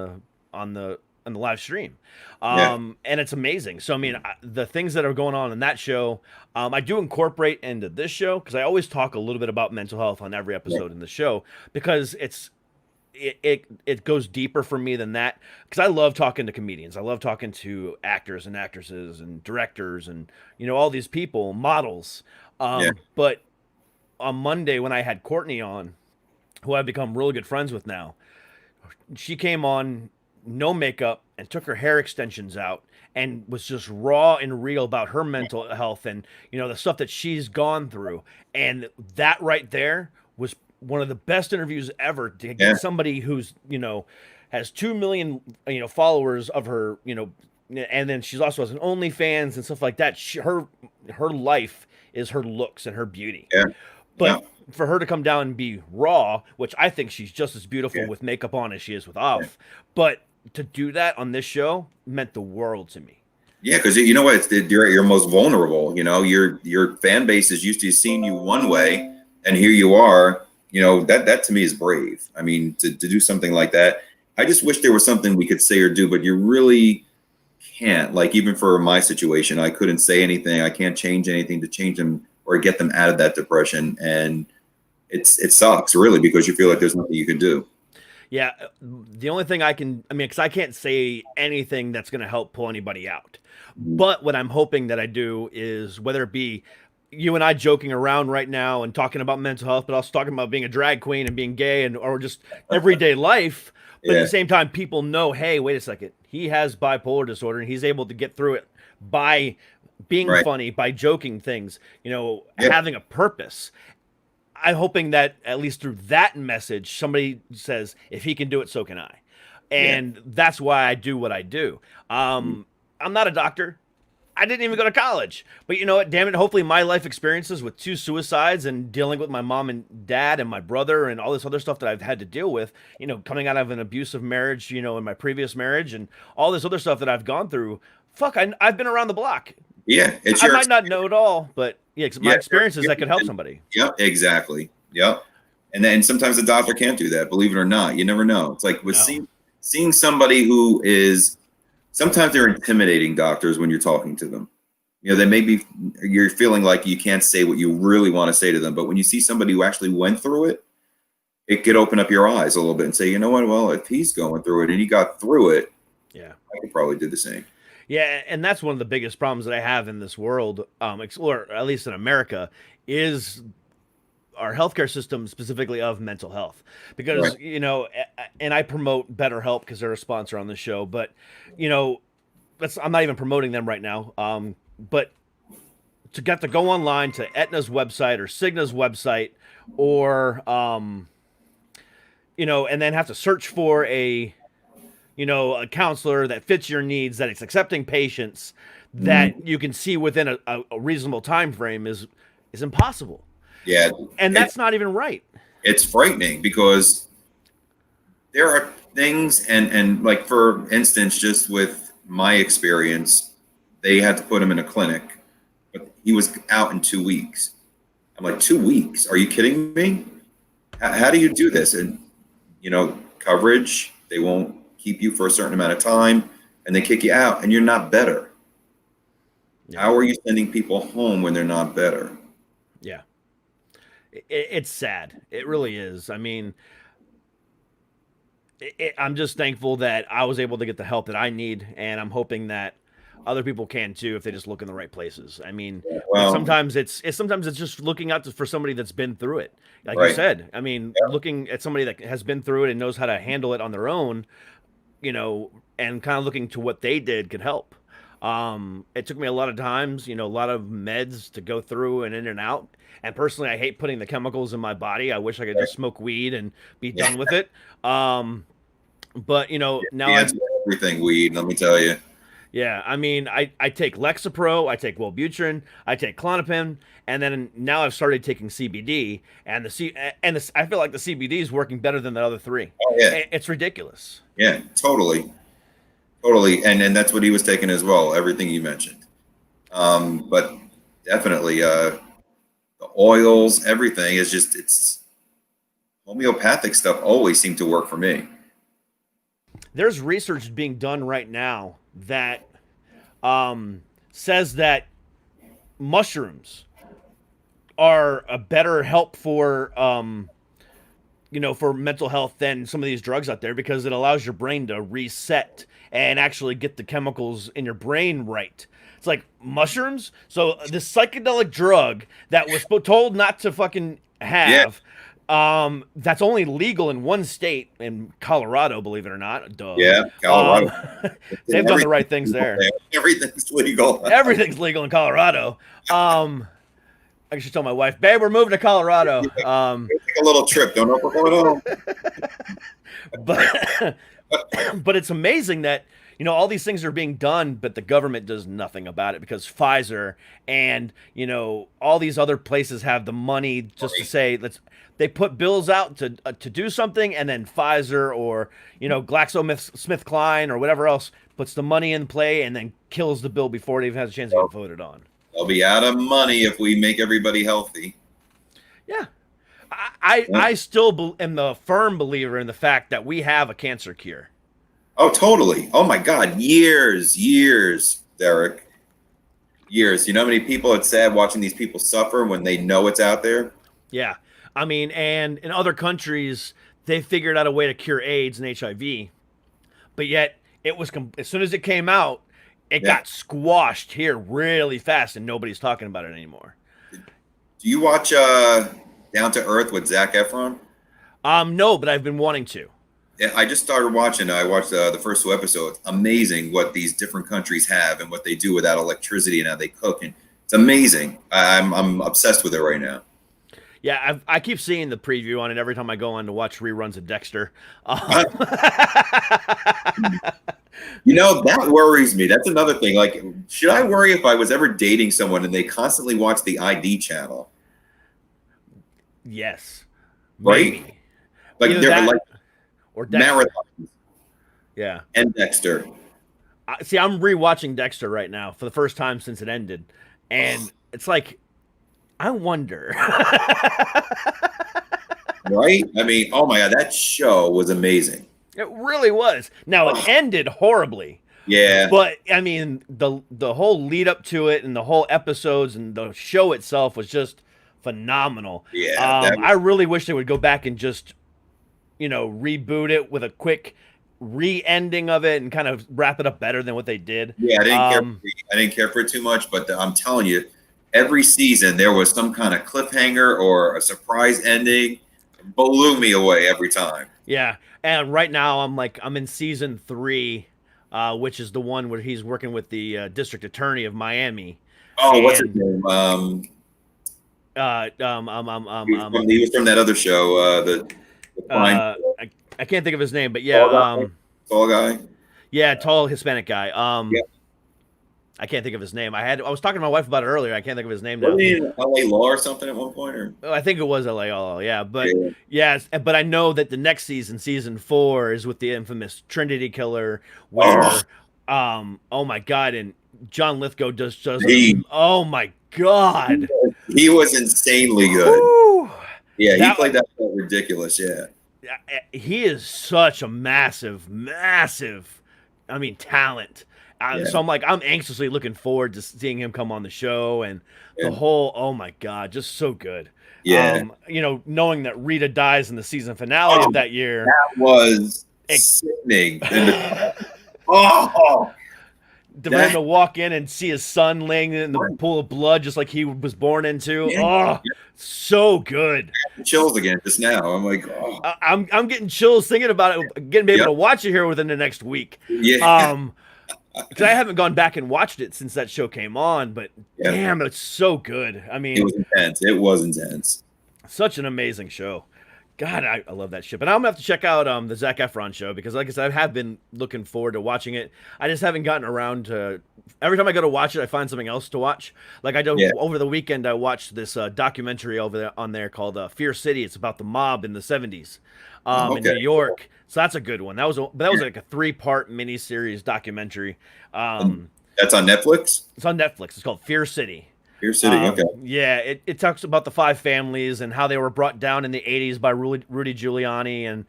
the live stream. And it's amazing. So, I mean, the things that are going on in that show, I do incorporate into this show, because I always talk a little bit about mental health on every episode in the show, because it goes deeper for me than that, because I love talking to comedians. I love talking to actors and actresses and directors and, all these people, models. But on Monday, when I had Courtney on, who I've become really good friends with now, she came on, no makeup, and took her hair extensions out and was just raw and real about her mental health and, the stuff that she's gone through. And that right there was one of the best interviews ever, to get somebody who's, has 2 million, followers of her, and then she's also has an OnlyFans and stuff like that. Her life is her looks and her beauty. But for her to come down and be raw, which I think she's just as beautiful with makeup on as she is with off, but to do that on this show meant the world to me. Yeah, because you know what? You're most vulnerable. Your fan base is used to seeing you one way, and here you are. That to me is brave. I mean, to do something like that. I just wish there was something we could say or do, but you really can't. Like, even for my situation, I couldn't say anything. I can't change anything to change them or get them out of that depression, and it sucks really, because you feel like there's nothing you can do. Yeah, the only thing because I can't say anything that's going to help pull anybody out. But what I'm hoping that I do is, whether it be you and I joking around right now and talking about mental health, but also talking about being a drag queen and being gay or just everyday life. But at the same time, people know, hey, wait a second, he has bipolar disorder and he's able to get through it by being funny, by joking things, having a purpose. I'm hoping that at least through that message, somebody says, if he can do it, so can I. And that's why I do what I do. I'm not a doctor. I didn't even go to college. But you know what? Damn it. Hopefully my life experiences with 2 suicides and dealing with my mom and dad and my brother and all this other stuff that I've had to deal with, coming out of an abusive marriage, in my previous marriage, and all this other stuff that I've gone through. Fuck, I've been around the block. Yeah. I might not know it all, but my experiences that could help somebody. Yep, exactly. Yep. And then sometimes the doctor can't do that, believe it or not. You never know. It's like with seeing somebody who is, sometimes they're intimidating, doctors, when you're talking to them. They may be, you're feeling like you can't say what you really want to say to them. But when you see somebody who actually went through it, it could open up your eyes a little bit and say, you know what? Well, if he's going through it and he got through it, I could probably do the same. Yeah, and that's one of the biggest problems that I have in this world, or at least in America, is our healthcare system, specifically of mental health. Because, and I promote BetterHelp because they're a sponsor on the show, but, I'm not even promoting them right now. But to get to go online to Aetna's website or Cigna's website, or, and then have to search for a counselor that fits your needs, that it's accepting patients, that you can see within a reasonable time frame is impossible. Yeah. And that's not even right. It's frightening, because there are things, and like, for instance, just with my experience, they had to put him in a clinic, but he was out in 2 weeks. I'm like, 2 weeks? Are you kidding me? How do you do this? And, coverage, they won't keep you for a certain amount of time, and they kick you out, and you're not better. How are you sending people home when they're not better? Yeah. It's sad. It really is. I mean, I'm just thankful that I was able to get the help that I need, and I'm hoping that other people can too if they just look in the right places. I mean, sometimes it's just looking out for somebody that's been through it. Like you said, I mean, looking at somebody that has been through it and knows how to handle it on their own, and kind of looking to what they did could help. It took me a lot of times, a lot of meds to go through and in and out. And personally, I hate putting the chemicals in my body. I wish I could just smoke weed and be done with it. But now everything weed, let me tell you. Yeah, I mean, I take Lexapro, I take Wellbutrin, I take Klonopin, and then now I've started taking CBD, and I feel like the CBD is working better than the other three. Oh yeah, It's ridiculous. yeah, totally, and that's what he was taking as well. Everything you mentioned, but definitely the oils, everything is just it's homeopathic stuff. Always seemed to work for me. There's research being done right now that says that mushrooms are a better help for for mental health than some of these drugs out there, because it allows your brain to reset and actually get the chemicals in your brain right. It's like mushrooms. So this psychedelic drug that was told not to fucking have. That's only legal in one state, in Colorado, believe it or not. Duh. Yeah, Colorado. They've done the right things there. Everything's legal. Everything's legal in Colorado. I should tell my wife, babe, we're moving to Colorado. Take a little trip. Don't know if we're going home. But it's amazing that all these things are being done, but the government does nothing about it, because Pfizer and all these other places have the money just to say they put bills out to do something, and then Pfizer or GlaxoSmithKline or whatever else puts the money in play and then kills the bill before it even has a chance to get voted on. They'll be out of money if we make everybody healthy. Yeah. I still am the firm believer in the fact that we have a cancer cure. Oh, totally. Oh my God. Years, Derek. Years. You know how many people, it's sad watching these people suffer when they know it's out there? Yeah. I mean, and in other countries, they figured out a way to cure AIDS and HIV, but yet it was, as soon as it came out, it got squashed here really fast, and nobody's talking about it anymore. Do you watch Down to Earth with Zac Efron? No, but I've been wanting to. Yeah, I just started watching. I watched the first 2 episodes. Amazing what these different countries have and what they do without electricity and how they cook. And it's amazing. I'm obsessed with it right now. Yeah, I keep seeing the preview on it every time I go on to watch reruns of Dexter. That worries me. That's another thing. Like, should I worry if I was ever dating someone and they constantly watch the ID channel? Yes. Right? Maybe. Like, Either they're that like or Dexter. marathons. Yeah. And Dexter. See, I'm rewatching Dexter right now for the first time since it ended. And it's like, I wonder. Right? I mean, oh my God, that show was amazing. It really was. Now, it ended horribly. Yeah. But, I mean, the whole lead up to it and the whole episodes and the show itself was just phenomenal. Yeah. I really wish they would go back and just, reboot it with a quick re-ending of it and kind of wrap it up better than what they did. Yeah, I didn't care for it too much, but I'm telling you, every season there was some kind of cliffhanger or a surprise ending. It blew me away every time. Yeah, and right now I'm in season 3, which is the one where he's working with the district attorney of Miami. Oh, what's his name? He was from that other show. I can't think of his name, but yeah, tall guy. Yeah, tall Hispanic guy. Yeah. I can't think of his name. I was talking to my wife about it earlier. I can't think of his name now. Wasn't he in LA Law or something at one point? Or? I think it was LA Law, yeah. But but I know that the next season 4, is with the infamous Trinity Killer, where oh my God, and John Lithgow does oh my God. He was insanely good. Woo! Yeah, he played that ridiculous, yeah. He is such a massive, talent. So I'm anxiously looking forward to seeing him come on the show, and the whole, oh my God, just so good. Yeah. Knowing that Rita dies in the season finale of that year. That was sickening. For him to walk in and see his son laying in the pool of blood just like he was born into. Yeah. So good. Chills again just now. I'm like, oh. I'm getting chills thinking about it, getting able to watch it here within the next week. Yeah. Because I haven't gone back and watched it since that show came on, but damn, it's so good. I mean, it was intense. It was intense. Such an amazing show. God, I love that shit. But I'm gonna have to check out the Zac Efron show because, like I said, I have been looking forward to watching it. I just haven't gotten around to. Every time I go to watch it, I find something else to watch. Like I do over the weekend, I watched this documentary over there on there called Fear City. It's about the mob in the '70s in New York. So that's a good one. That was like a 3-part miniseries documentary. That's on Netflix. It's on Netflix. It's called Fear City. Fear City, okay. Yeah, it talks about the 5 families and how they were brought down in the 80s by Rudy Giuliani and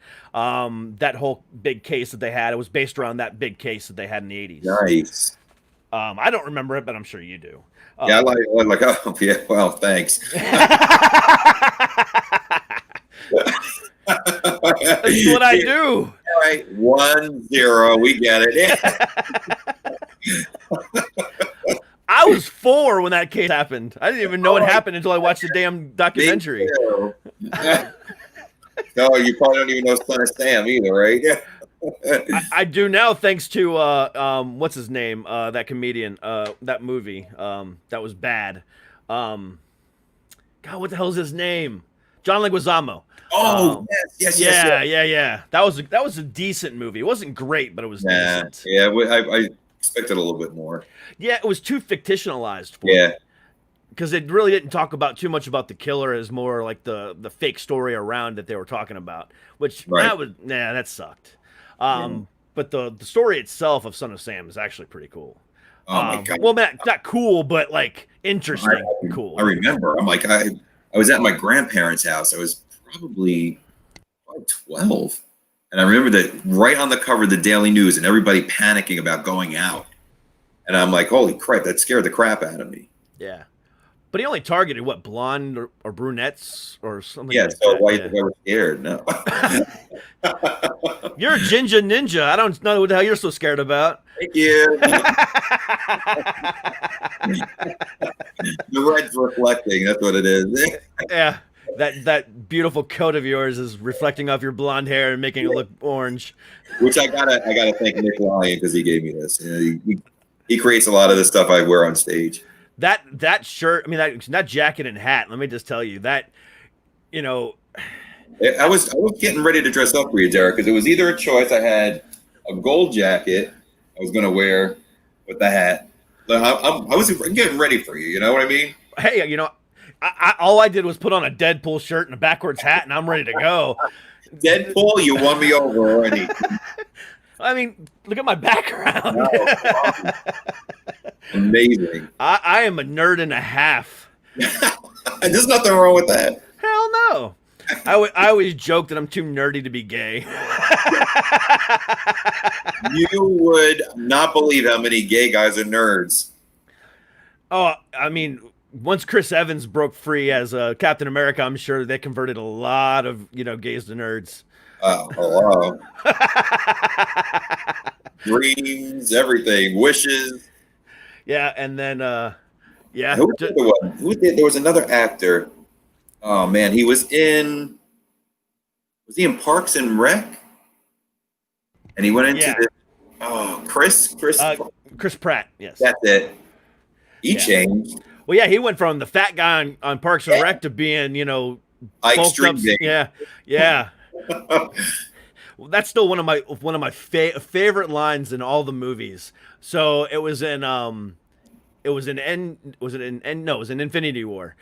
that whole big case that they had. It was based around that big case that they had in the 80s. Nice. I don't remember it, but I'm sure you do. Yeah, I like, oh, yeah, well, thanks. That's what I do. All right, 1-0, we get it. I was 4 when that case happened. I didn't even know it happened until I watched the damn documentary. No, you probably don't even know Son of Sam either, right? I do now, thanks to what's his name? That comedian, that movie, that was bad. God, what the hell's his name? John Leguizamo. Oh, yes. Yeah. That was a decent movie. It wasn't great, but it was decent. Yeah, I expected a little bit more. Yeah, it was too fictionalized for me. Because it really didn't talk about too much about the killer, as more like the fake story around that they were talking about, which that sucked. But the story itself of Son of Sam is actually pretty cool. Oh my God. Well, not cool, but like interesting. Cool. I remember. I'm like, I was at my grandparents' house. I was probably 12. And I remember that right on the cover of the Daily News and everybody panicking about going out. And I'm like, holy crap, that scared the crap out of me. Yeah. But he only targeted, what, blonde or brunettes or something like that? Yeah, so why you think I was scared? No. You're a ginger ninja. I don't know what the hell you're so scared about. Thank you. The red's reflecting. That's what it is. Yeah. That beautiful coat of yours is reflecting off your blonde hair and making it look orange. Which I gotta thank Nick Lyon because he gave me this. You know, he creates a lot of the stuff I wear on stage. That shirt, I mean that jacket and hat. Let me just tell you that, you know, I was getting ready to dress up for you, Derek, because it was either a choice. I had a gold jacket I was gonna wear with the hat. I was getting ready for you. You know what I mean? Hey, you know. All I did was put on a Deadpool shirt and a backwards hat, and I'm ready to go. Deadpool, you won me over already. I mean, look at my background. Oh, amazing. I am a nerd and a half. There's nothing wrong with that. Hell no. I always joke that I'm too nerdy to be gay. You would not believe how many gay guys are nerds. Oh, I mean, once Chris Evans broke free as Captain America, I'm sure they converted a lot of, gays to nerds. Wow. Dreams, everything, wishes. Yeah, and then yeah. Who did? There was another actor. Oh man, was he in Parks and Rec? And he went into Chris Pratt. Yes, that's it. He changed. Well, yeah, he went from the fat guy on Parks and Rec to being, Ike's Dream Game. Yeah. Well, that's still one of my favorite lines in all the movies. So it was in Infinity War.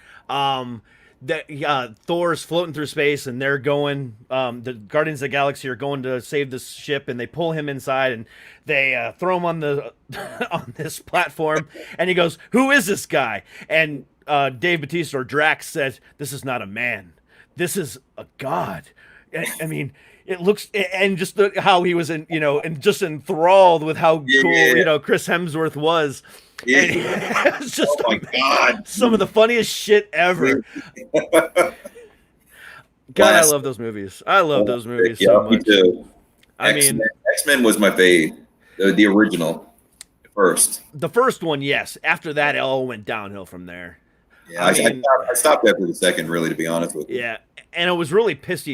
Thor's floating through space and they're going, the Guardians of the Galaxy are going to save this ship, and they pull him inside and they throw him on on this platform, and he goes, "Who is this guy?" And Dave Bautista, or Drax, says, "This is not a man. This is a god." I mean, it looks, and just how he was and just enthralled with how cool Chris Hemsworth was. Yeah. It was just God, some of the funniest shit ever. God, I love those movies. I love those movies so much. Me too. X-Men was my fave. The original, the first one, yes. After that, it all went downhill from there. Yeah, I stopped after the second, really, to be honest with you. Yeah, and it really pissed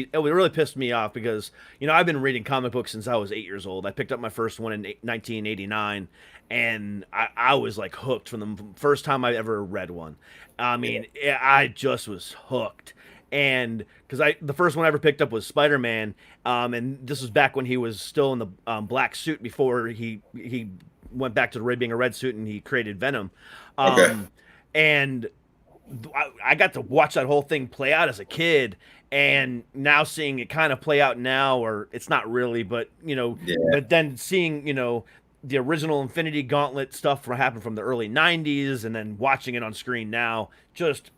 me off because I've been reading comic books since I was 8 years old. I picked up my first one in 1989, and I was like hooked from the first time I ever read one. I mean, I just was hooked, And because the first one I ever picked up was Spider-Man, and this was back when he was still in the black suit before he went back to the red, being a red suit, and he created Venom. And I got to watch that whole thing play out as a kid, and now seeing it kind of play out now, or it's not really, but but then seeing the original Infinity Gauntlet stuff happened from the early 90s, and then watching it on screen now, just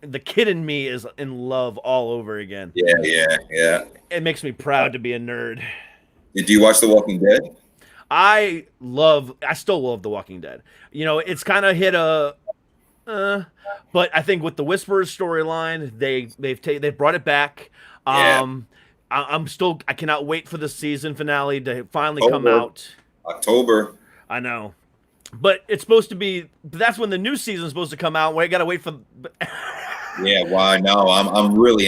the kid in me is in love all over again. Yeah. It makes me proud to be a nerd. Do you watch The Walking Dead? I still love The Walking Dead. It's kind of hit but I think with the Whisperers storyline, they've brought it back. I cannot wait for the season finale to finally come out. October. I know. But it's supposed to be, that's when the new season's supposed to come out. We got to wait for. Yeah, well, I know. I'm really.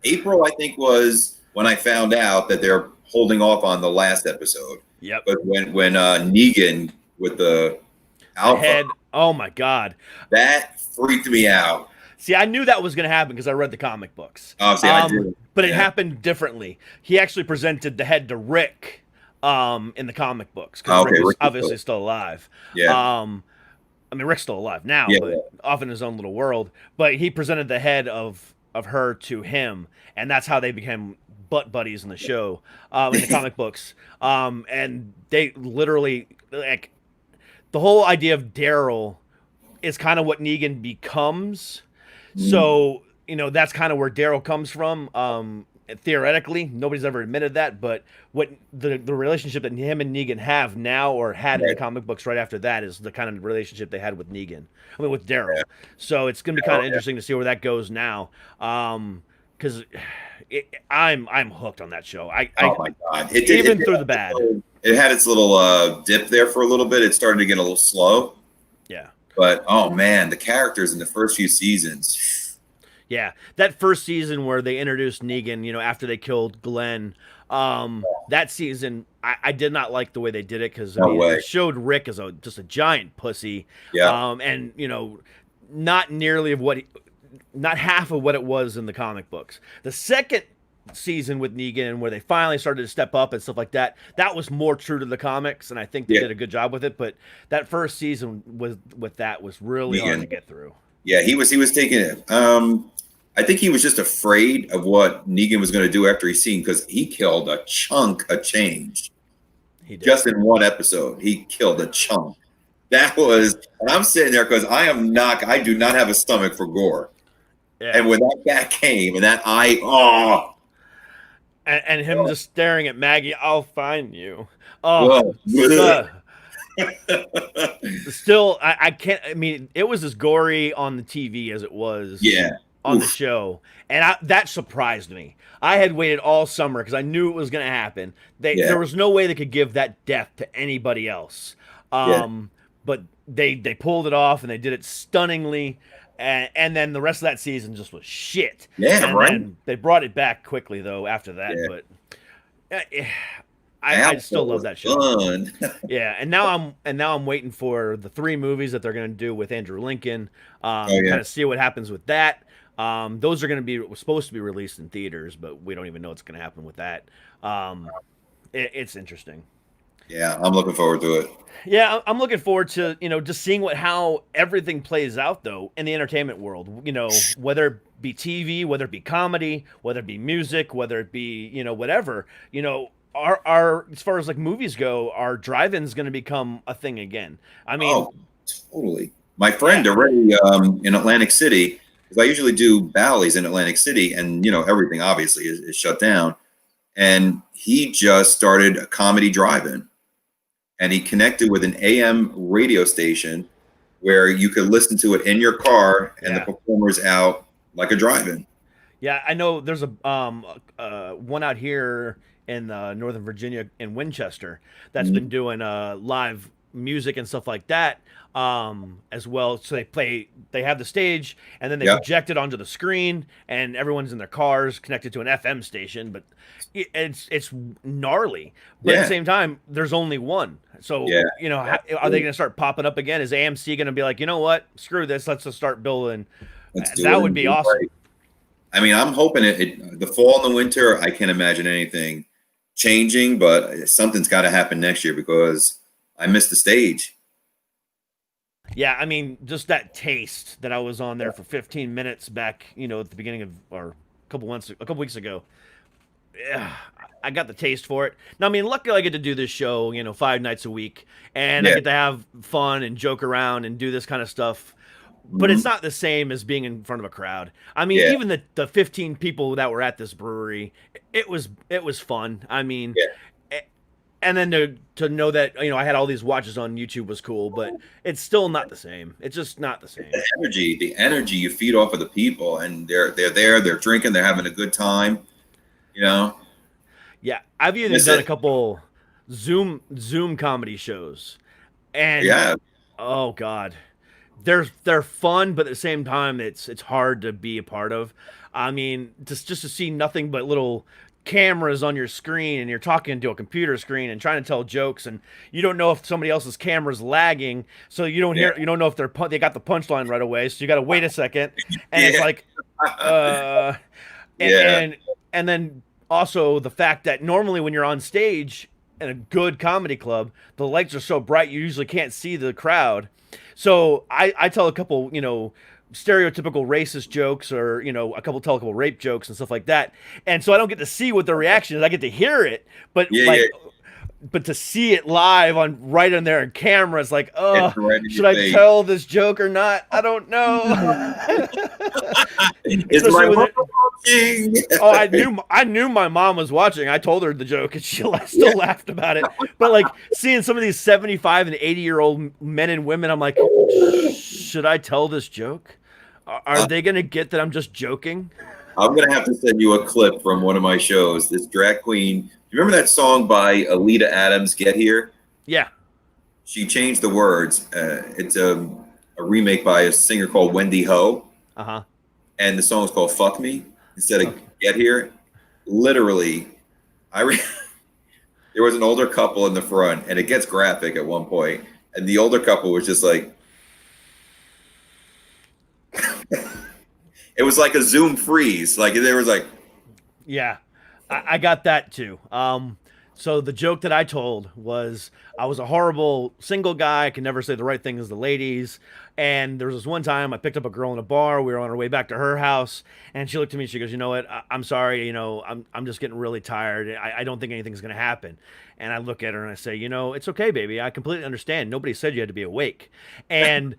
April, I think, was when I found out that they're holding off on the last episode. Yep. But when Negan with the alpha head, oh my God, that freaked me out. See, I knew that was going to happen because I read the comic books. Oh, see, I did. But it happened differently. He actually presented the head to Rick. In the comic books, because Rick is obviously still alive. Yeah. I mean, Rick's still alive now, but off in his own little world. But he presented the head of her to him, and that's how they became butt buddies in the show, in the comic books. And they literally, like, the whole idea of Daryl is kind of what Negan becomes. So, that's kind of where Daryl comes from. Theoretically, nobody's ever admitted that, but what the relationship that him and Negan have now, or had in the comic books right after that, is the kind of relationship they had with Negan. I mean, with Daryl. Yeah. So it's going to be kind of interesting to see where that goes now. Because I'm hooked on that show. Oh my God! Even through the bad, it had its little dip there for a little bit. It started to get a little slow. Yeah. But oh man, the characters in the first few seasons. Yeah, that first season where they introduced Negan, after they killed Glenn, that season, I did not like the way they did it, because it showed Rick as just a giant pussy. Yeah. And, not nearly not half of what it was in the comic books. The second season with Negan, where they finally started to step up and stuff like that, that was more true to the comics, and I think they did a good job with it. But that first season was really hard to get through. Yeah, he was taking it. I think he was just afraid of what Negan was going to do after he's seen, because he killed a chunk of change. He did. Just in one episode, he killed a chunk. That was, and I'm sitting there because I do not have a stomach for gore. Yeah. And when that bat came and that and him just staring at Maggie, I'll find you. Still, I can't. I mean, it was as gory on the TV as it was. Yeah. On the show, and that surprised me. I had waited all summer because I knew it was going to happen. There was no way they could give that death to anybody else. But they pulled it off, and they did it stunningly. And then the rest of that season just was shit. Yeah, and then they brought it back quickly though after that. Yeah. But I still love that show. Yeah, and now I'm waiting for the 3 movies that they're going to do with Andrew Lincoln. Kind of see what happens with that. Those are going to be supposed to be released in theaters, but we don't even know what's going to happen with that. It's interesting. Yeah, I'm looking forward to it. Yeah, I'm looking forward to, just seeing how everything plays out though in the entertainment world. Whether it be TV, whether it be comedy, whether it be music, whether it be, whatever. Our as far as like movies go, our drive-in's going to become a thing again. I mean, totally. My friend already in Atlantic City, because I usually do Bally's in Atlantic City, and everything obviously is shut down. And he just started a comedy drive-in, and he connected with an AM radio station where you could listen to it in your car, and the performers out like a drive-in. Yeah, I know there's a one out here in Northern Virginia in Winchester that's been doing live music and stuff like that as well. So they have the stage, and then they project it onto the screen, and everyone's in their cars connected to an FM station, but it's gnarly. But at the same time, there's only one. So, are they going to start popping up again? Is AMC going to be like, you know what, screw this, let's just start building? That would be awesome. I mean, I'm hoping the fall and the winter, I can't imagine anything changing, but something's got to happen next year because I missed the stage. Yeah, I mean, just that taste that I was on there for 15 minutes back, at the beginning of, or a couple weeks ago. Yeah, I got the taste for it. Now, I mean, luckily I get to do this show, 5 nights a week, and I get to have fun and joke around and do this kind of stuff. But it's not the same as being in front of a crowd. I mean, even the 15 people that were at this brewery, it was fun. I mean, and then to know that, I had all these watches on YouTube was cool, but it's still not the same. It's just not the same. The energy you feed off of the people, and they're there, they're drinking, they're having a good time, Yeah, I've even done a couple Zoom comedy shows, and oh god, they're fun, but at the same time, it's hard to be a part of. I mean, just to see nothing but little cameras on your screen, and you're talking to a computer screen and trying to tell jokes, and you don't know if somebody else's camera's lagging, so you don't hear, you don't know if they got the punchline right away, so you got to wait a second, and it's like, and then also the fact that normally when you're on stage in a good comedy club, the lights are so bright you usually can't see the crowd. So I tell a couple, stereotypical racist jokes, or tell a couple rape jokes and stuff like that, and so I don't get to see what the reaction is. I get to hear it, but but to see it live right in there in camera, it's like, oh, should I tell this joke or not? I don't know. Is my mom watching? Oh, I knew my mom was watching. I told her the joke, and she still laughed about it. But like seeing some of these 75 and 80-year-old men and women, I'm like, should I tell this joke? Are they gonna get that I'm just joking? I'm gonna have to send you a clip from one of my shows. This drag queen. You remember that song by Alita Adams, "Get Here"? Yeah. She changed the words. It's a remake by a singer called Wendy Ho. And the song is called "Fuck Me" instead of "Get Here." Literally, there was an older couple in the front, and it gets graphic at one point, and the older couple was just like, it was like a Zoom freeze. Like there was like, yeah, I got that too. So the joke that I told was I was a horrible single guy. I could never say the right thing as the ladies. And there was this one time I picked up a girl in a bar. We were on our way back to her house, and she looked at me. She goes, "You know what? I'm sorry. I'm just getting really tired. I don't think anything's going to happen." And I look at her and I say, "It's okay, baby. I completely understand. Nobody said you had to be awake." And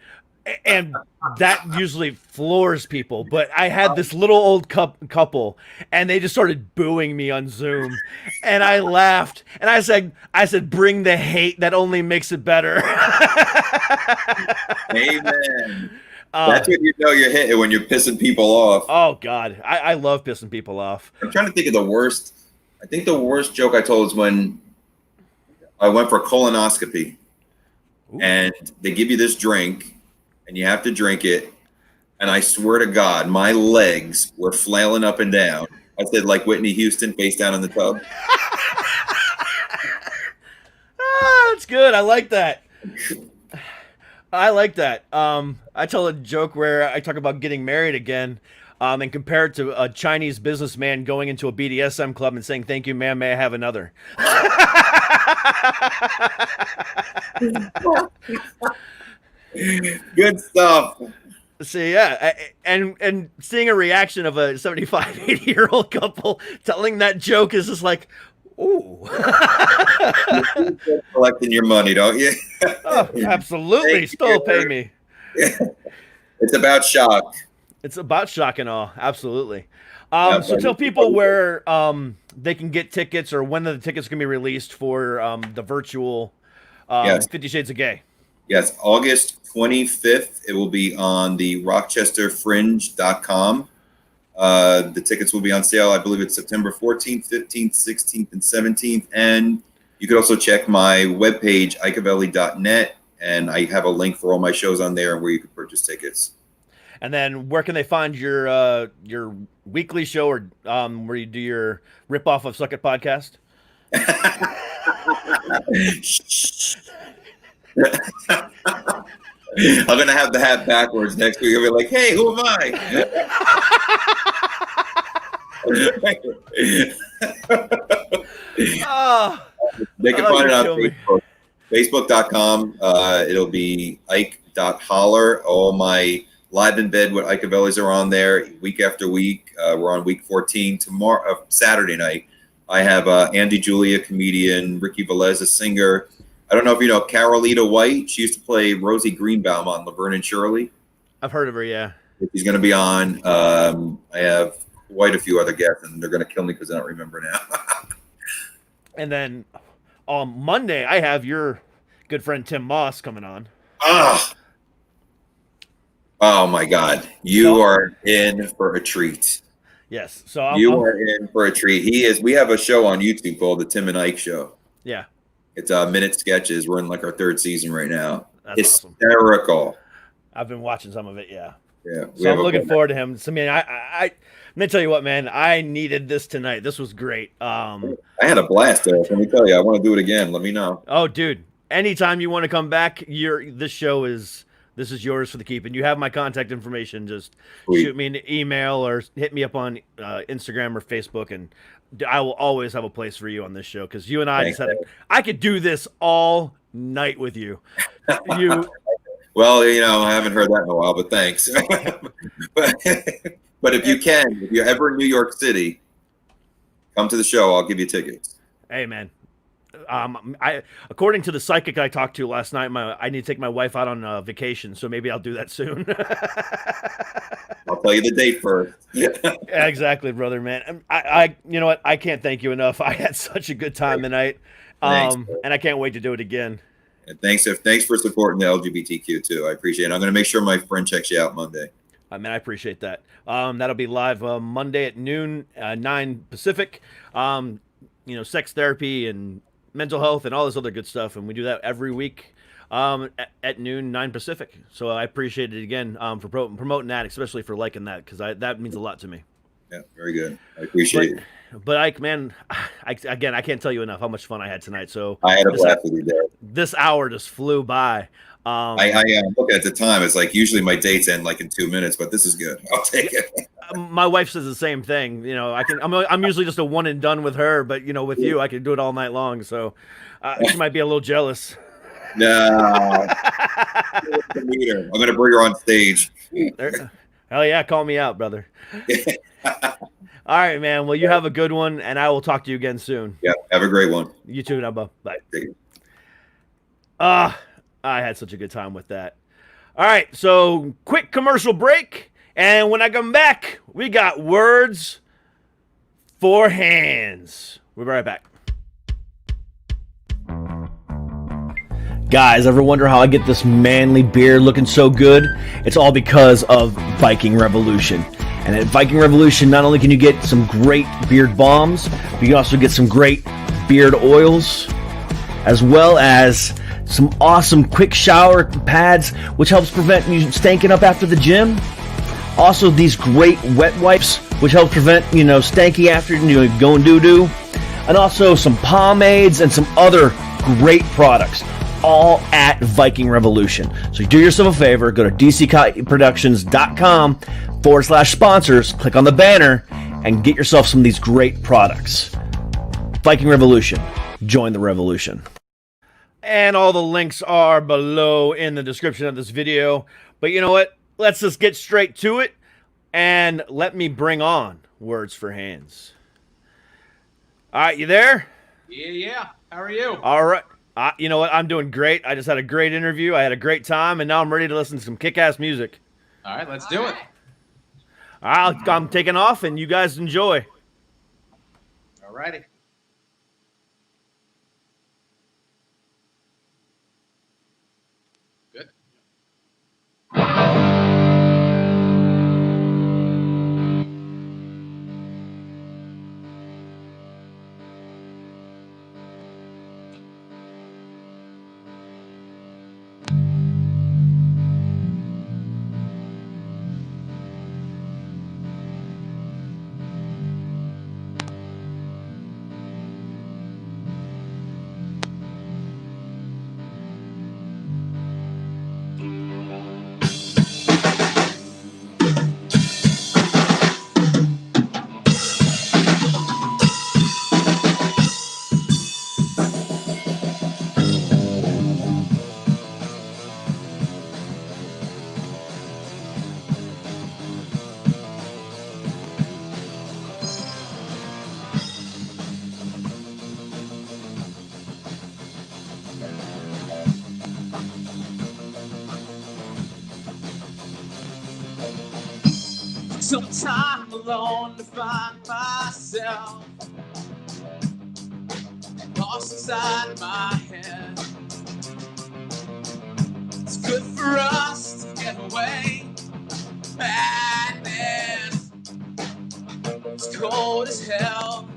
that usually floors people, but I had this little old couple, and they just started booing me on Zoom, and I laughed, and I said, "Bring the hate. That only makes it better." Amen. That's when you know you're hitting, when you're pissing people off. Oh God, I love pissing people off. I'm trying to think of the worst. I think the worst joke I told is when I went for a colonoscopy. Ooh. And they give you this drink, and you have to drink it. And I swear to God, my legs were flailing up and down. I said, like Whitney Houston, face down in the tub. That's good. I like that. I tell a joke where I talk about getting married again, and compare it to a Chinese businessman going into a BDSM club and saying, "Thank you, ma'am. May I have another?" Good stuff. See, yeah, and seeing a reaction of a 75, 80-year-old couple telling that joke is just like, ooh. Collecting your money, don't you? Oh, absolutely. Still pay me. It's about shock. It's about shock and awe. Absolutely. So tell people where they can get tickets, or when the tickets can be released for the virtual 50 Shades of Gay. Yes, August 25th. It will be on the RochesterFringe.com. The tickets will be on sale. I believe it's September 14th, 15th, 16th, and 17th. And you can also check my webpage, IkeAvelli.net, and I have a link for all my shows on there where you can purchase tickets. And then where can they find your weekly show, or where you do your ripoff of Suck It podcast? I'm gonna have the hat backwards next week. I'll be like, "Hey, who am I?" They can find it on Facebook. Facebook.com. It'll be Ike.holler. All my Live in Bed with Ike Avelli's are on there week after week. We're on week 14 tomorrow, Saturday night. I have Andy Julia, comedian, Ricky Velez, a singer. I don't know if you know Carolita White. She used to play Rosie Greenbaum on Laverne and Shirley. I've heard of her, yeah. She's going to be on. I have quite a few other guests, and they're going to kill me because I don't remember now. And then on Monday, I have your good friend Tim Moss coming on. Oh my God. You are in for a treat. Yes. So you are in for a treat. We have a show on YouTube called The Tim and Ike Show. Yeah. It's minute sketches. We're in like our third season right now. That's hysterical. Awesome. I've been watching some of it. Yeah. Yeah. So I'm looking forward to him. So, I mean, I'm going to tell you what, man, I needed this tonight. This was great. I had a blast. Let me tell you, I want to do it again. Let me know. Oh, dude, anytime you want to come back, this is yours for the keep. And you have my contact information. Just shoot me an email or hit me up on Instagram or Facebook, and I will always have a place for you on this show, because you and I I could do this all night with you. Well, I haven't heard that in a while, but thanks. But if you're ever in New York City, come to the show. I'll give you tickets. Hey, man. According to the psychic I talked to last night, I need to take my wife out on vacation, so maybe I'll do that soon. I'll tell you the date first. Yeah, exactly, brother, man. I you know what? I can't thank you enough. I had such a good time tonight, and I can't wait to do it again. And thanks for supporting the LGBTQ too. I appreciate it. I'm going to make sure my friend checks you out Monday. Man, I appreciate that. That'll be live Monday at noon, 9 Pacific. Sex therapy and mental health and all this other good stuff, and we do that every week at noon, 9 Pacific. So I appreciate it again for promoting that, especially for liking that, because that means a lot to me. Yeah, very good. I appreciate it. But Ike, man, I can't tell you enough how much fun I had tonight. So I had a blast with you there. This hour just flew by. I look at the time. It's like usually my dates end like in 2 minutes, but this is good. I'll take it. My wife says the same thing. I'm usually just a one and done with her, but with you, I can do it all night long. So she might be a little jealous. No, I'm going to bring her on stage. Hell yeah, call me out, brother. All right, man. Well, you have a good one, and I will talk to you again soon. Yeah, have a great one. You too, Nubba. Bye. I had such a good time with that. All right, so quick commercial break, and when I come back, we got words for hands. We'll be right back. Guys, ever wonder how I get this manly beard looking so good? It's all because of Viking Revolution. And at Viking Revolution, not only can you get some great beard balms, but you can also get some great beard oils, as well as some awesome quick shower pads, which helps prevent you stanking up after the gym. Also, these great wet wipes, which help prevent, stanky after going doo-doo. And also some pomades and some other great products, all at Viking Revolution. So do yourself a favor, go to dcproductions.com/sponsors, click on the banner, and get yourself some of these great products. Viking Revolution. Join the revolution. And all the links are below in the description of this video. But you know what? Let's just get straight to it, and let me bring on Words for Hands. All right, you there? Yeah. How are you? All right. You know what? I'm doing great. I just had a great interview. I had a great time, and now I'm ready to listen to some kick-ass music. All right, let's do it. I'm taking off, and you guys enjoy. All righty. Good. some time alone to find myself. Lost inside my head. It's good for us to get away. Madness. It's cold as hell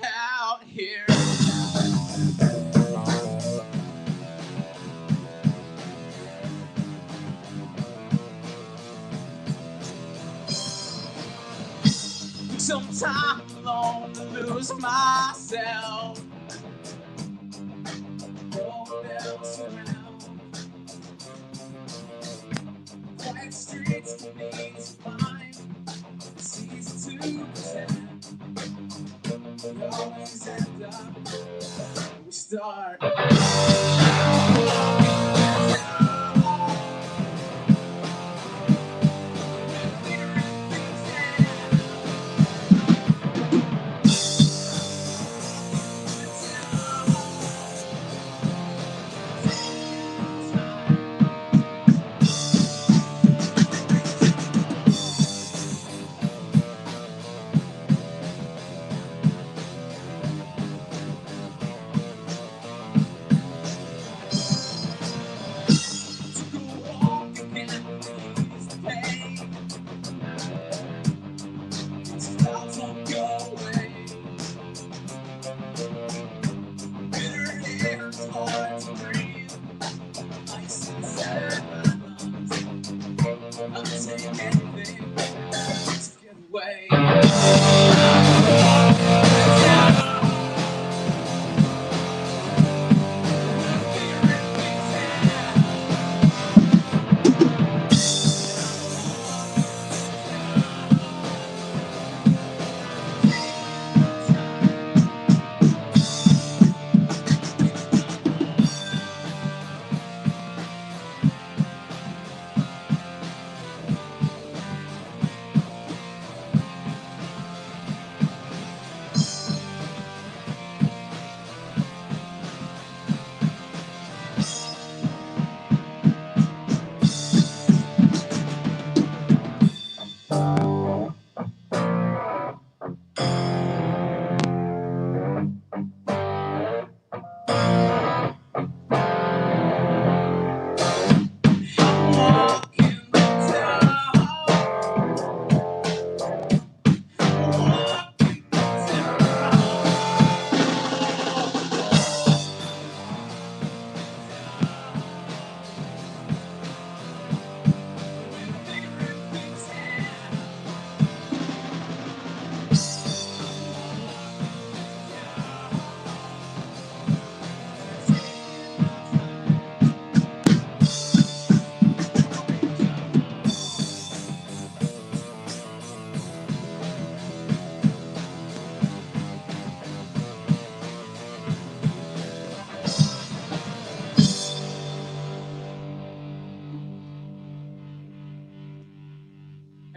out here. Some time alone to lose myself. Roll down around. Quiet streets can be easy to find. It's easy to pretend. We always end up where we start.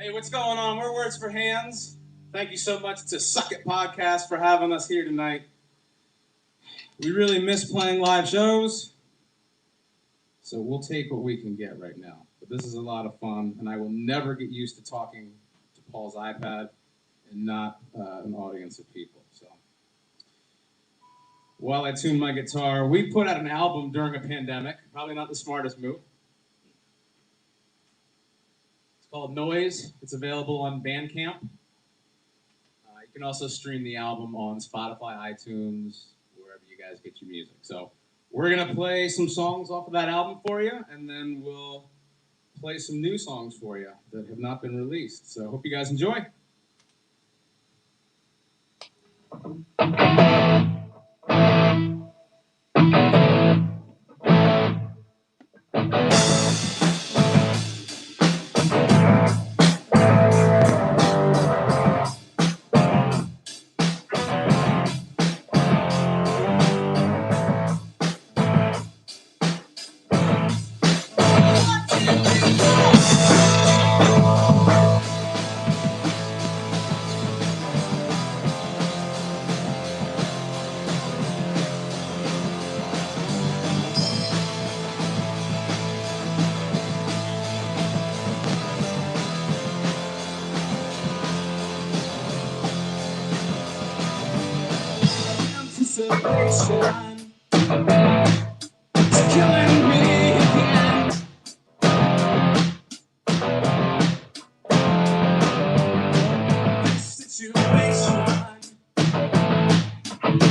Hey, what's going on? We're Words for Hands. Thank you so much to Suck It Podcast for having us here tonight. We really miss playing live shows, so we'll take what we can get right now. But this is a lot of fun, and I will never get used to talking to Paul's iPad and not an audience of people. So, while I tune my guitar, we put out an album during a pandemic. Probably not the smartest move. Called Noise. It's available on Bandcamp. You can also stream the album on Spotify, iTunes, wherever you guys get your music. So we're going to play some songs off of that album for you, and then we'll play some new songs for you that have not been released. So hope you guys enjoy. situation. It's killing me again. This situation,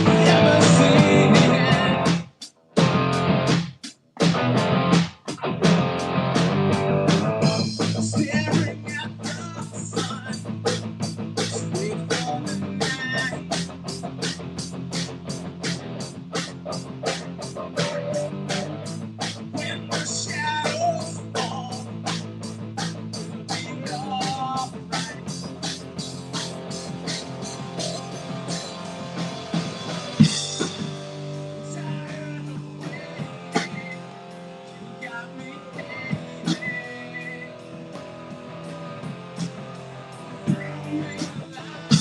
never seen it. Staring at the sun, wait for the night. When the shadows fall, we'll be alright. Tired of waiting, you got me waiting. Throw me a line,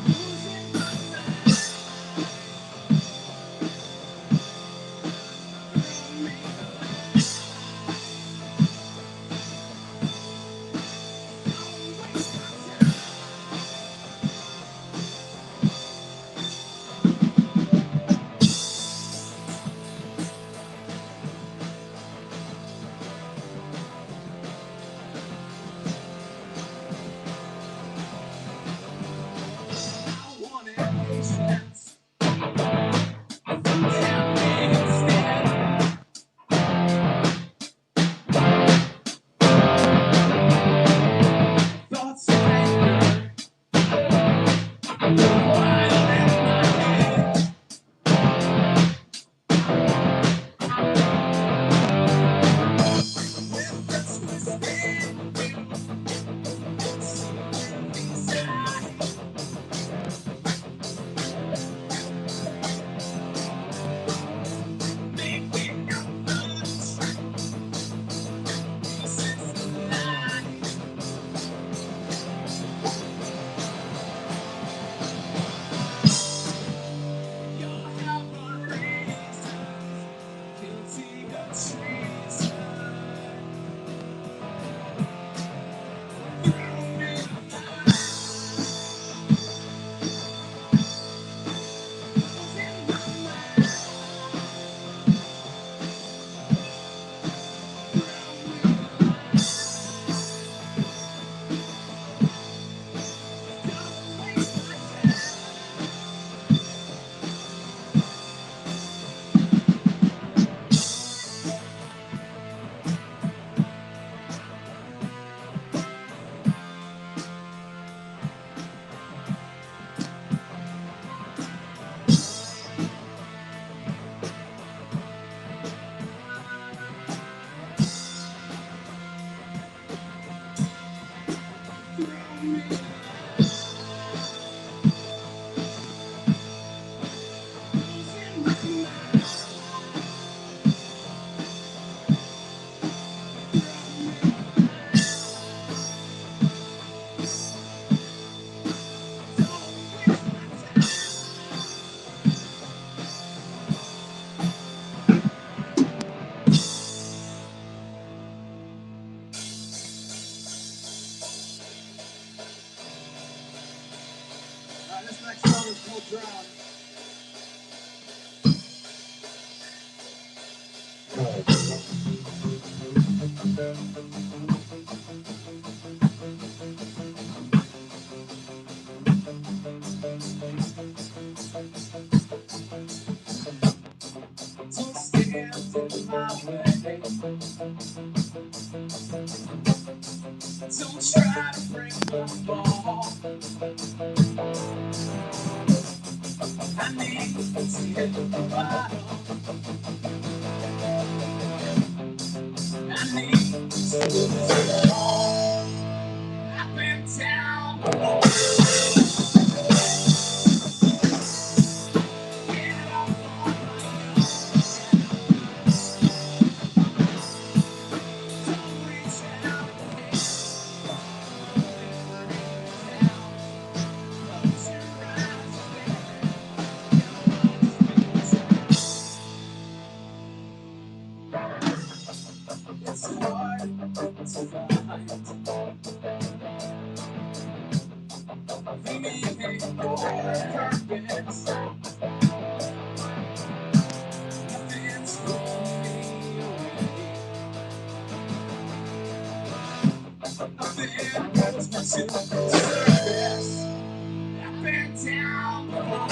losing my mind. Throw me a line, don't waste my time. I wanted patience, tell me instead. Thoughts of anger, wild in my head. With the twisted view, seeing inside. Making up the truth, this is the lie. You'll have a reason, guilty of treason. Throw me a line, losing my mind. Throw me a line, don't waste my time. Throw me a line, losing my mind. This next song is called Drown. Don't stand in my way. Don't try to break my fall. I need to hit the bottom. I need to lose it all. I've been down below. Get off on my own. Don't reach out. Close your eyes, it's hard to find. Leave me to the surface. Up and down the line.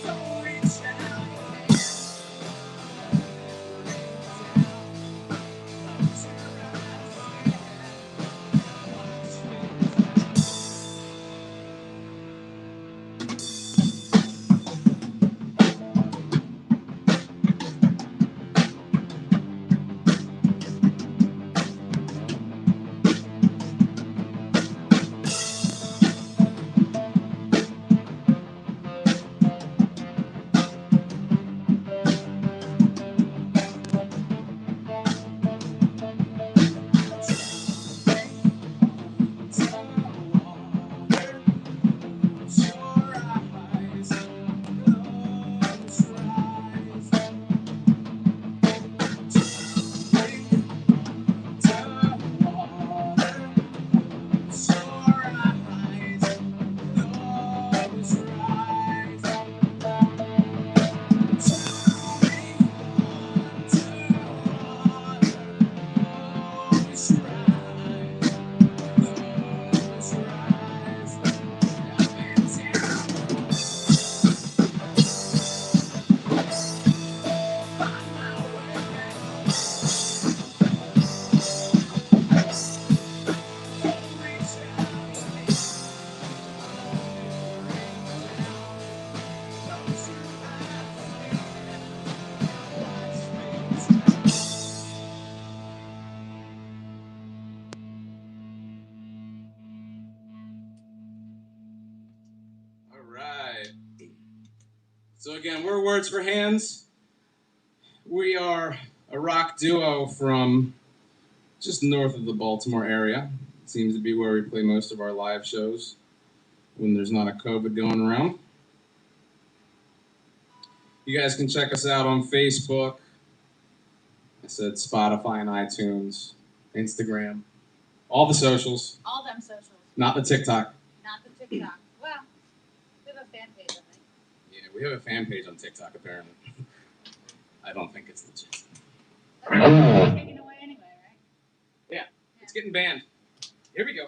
So reach out your hand. So again, we're Words for Hands. We are a rock duo from just north of the Baltimore area. It seems to be where we play most of our live shows when there's not a COVID going around. You guys can check us out on Facebook. I said Spotify and iTunes, Instagram, all the socials. All them socials. Not the TikTok. Not the TikTok. Well, we have a fan page, I think. Yeah, we have a fan page on TikTok, apparently. I don't think it's legit. That's taken away anyway, right? Yeah, it's getting banned. Here we go.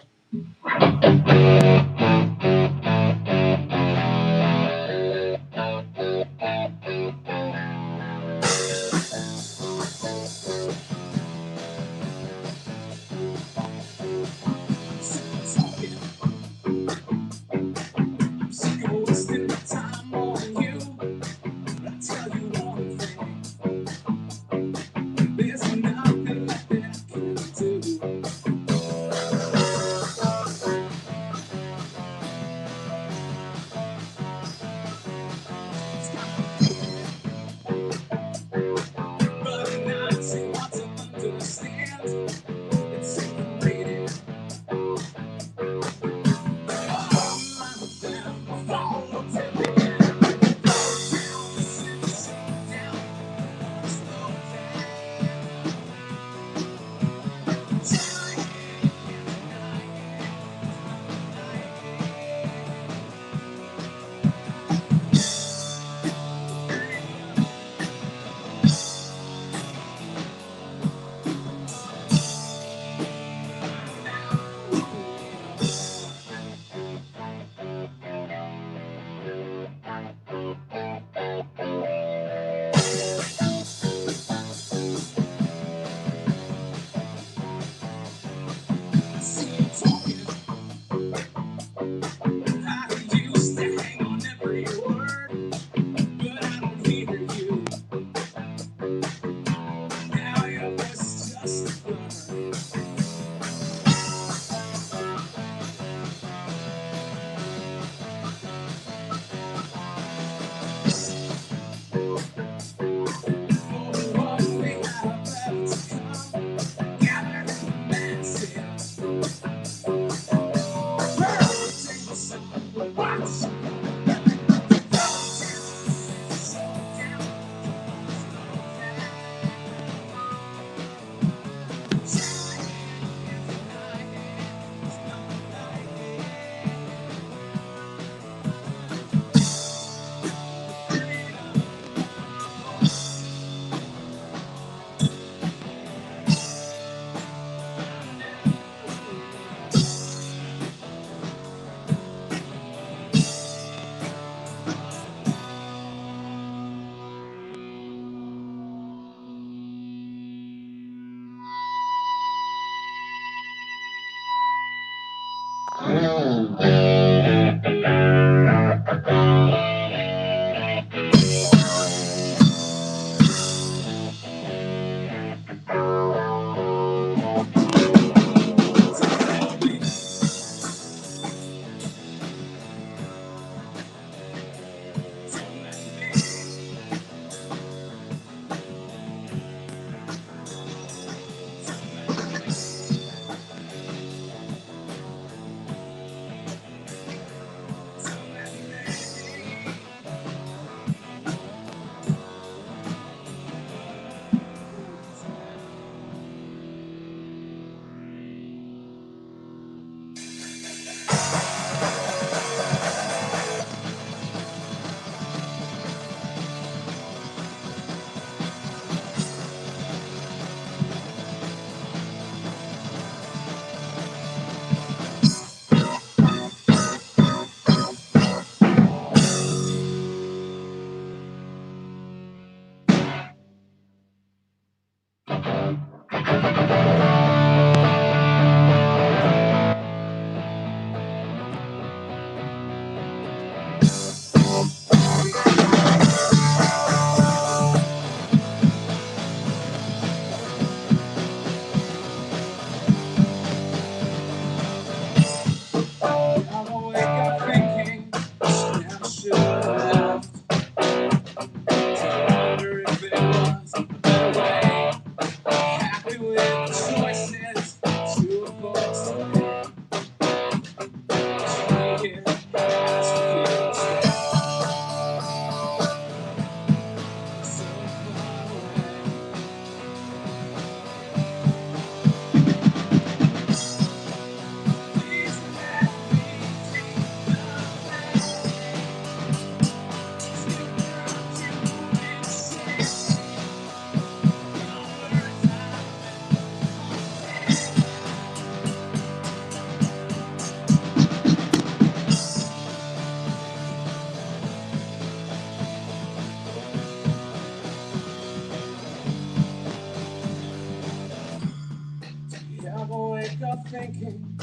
Thinking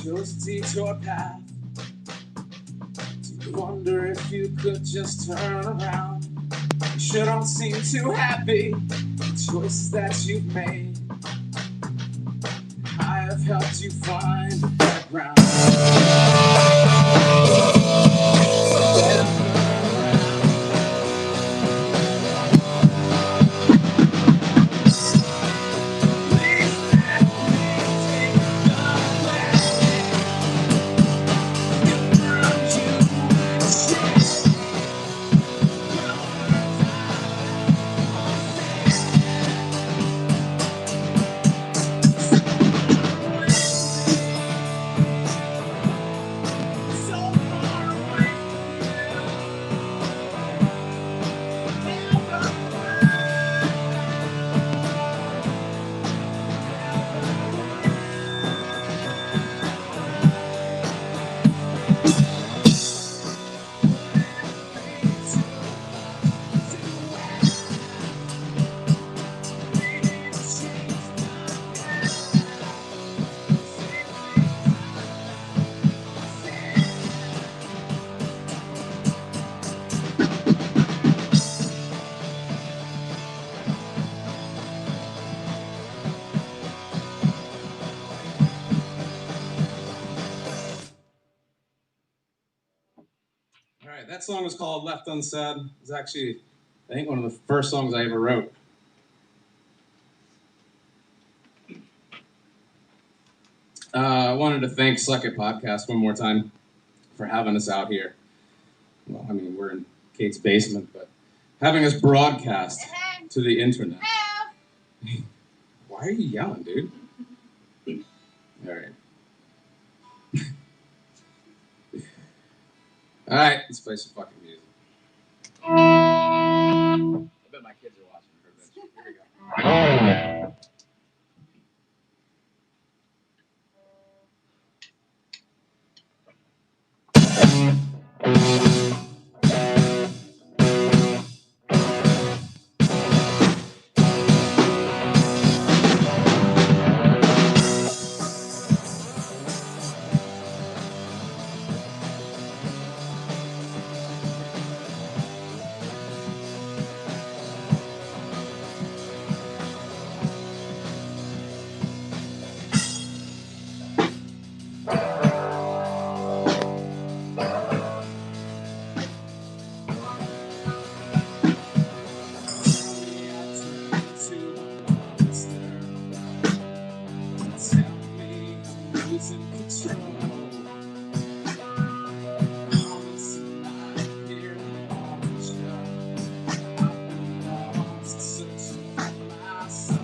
chose a detour path. Do you wonder if you could just turn around? You sure don't seem too happy. The choices that you've made. I have helped you find the background. That song was called Left Unsaid. It was actually, I think, one of the first songs I ever wrote. I wanted to thank Suck It Podcast one more time for having us out here. Well, I mean, we're in Kate's basement, but having us broadcast to the internet. Why are you yelling, dude? All right. All right, let's play some fucking music. I bet my kids are watching. Here we go. losing control. Honestly, not here on the show. I've been lost, searching for my soul.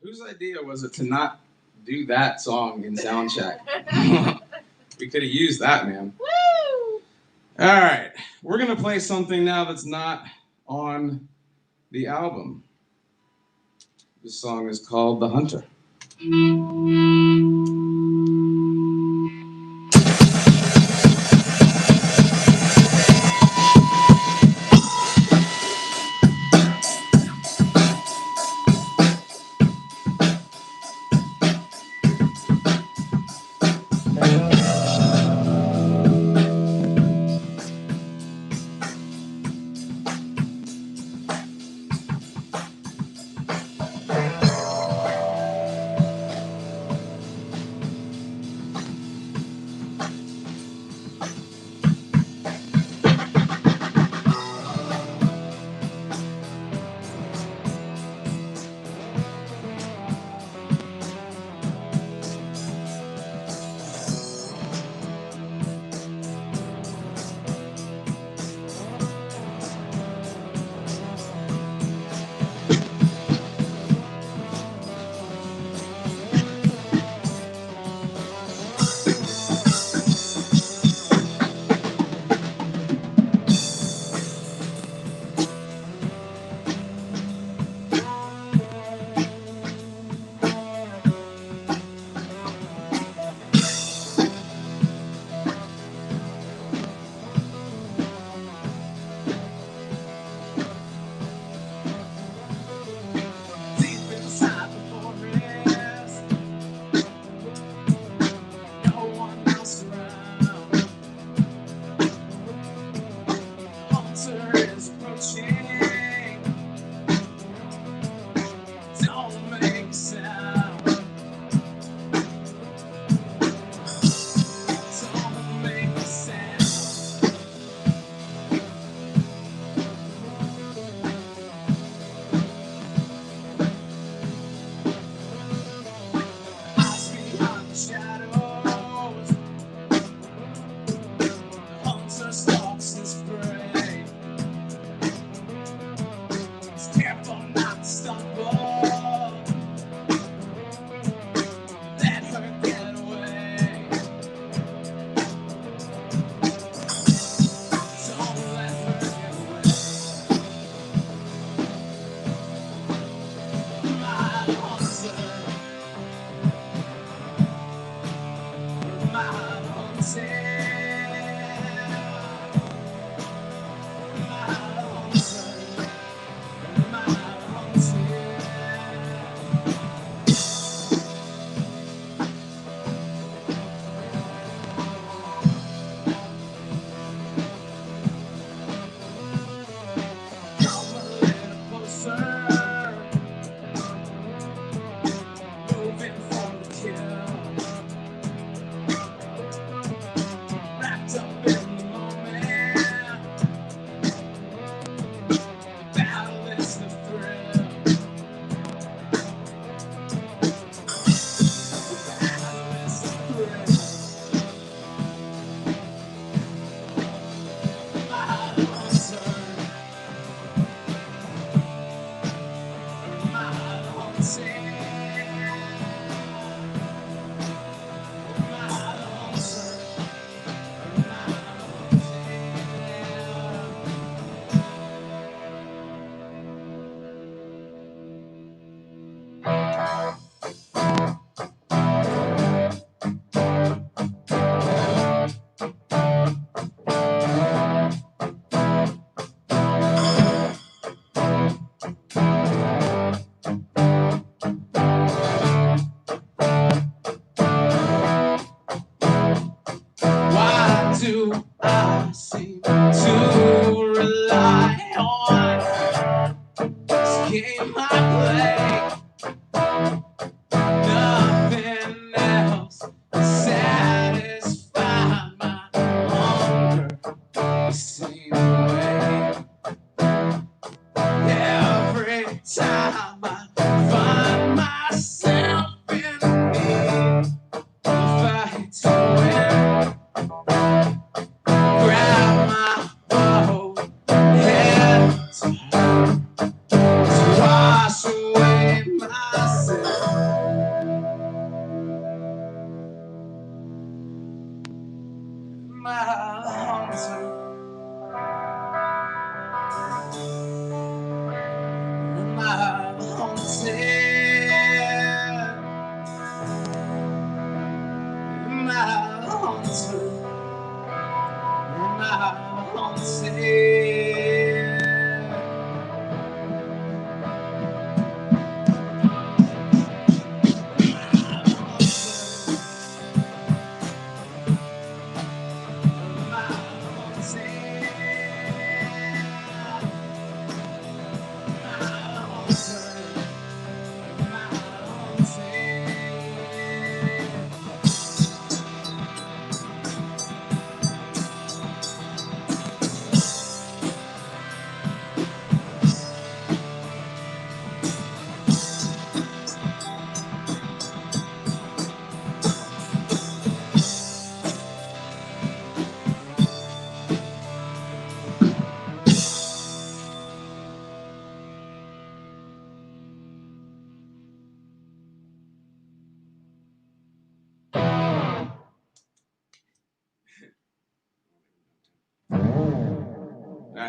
Whose idea was it to not do that song in Soundcheck? We could have used that, man. Woo! All right, we're gonna play something now that's not on the album. This song is called The Hunter.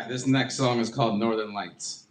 This next song is called Northern Lights.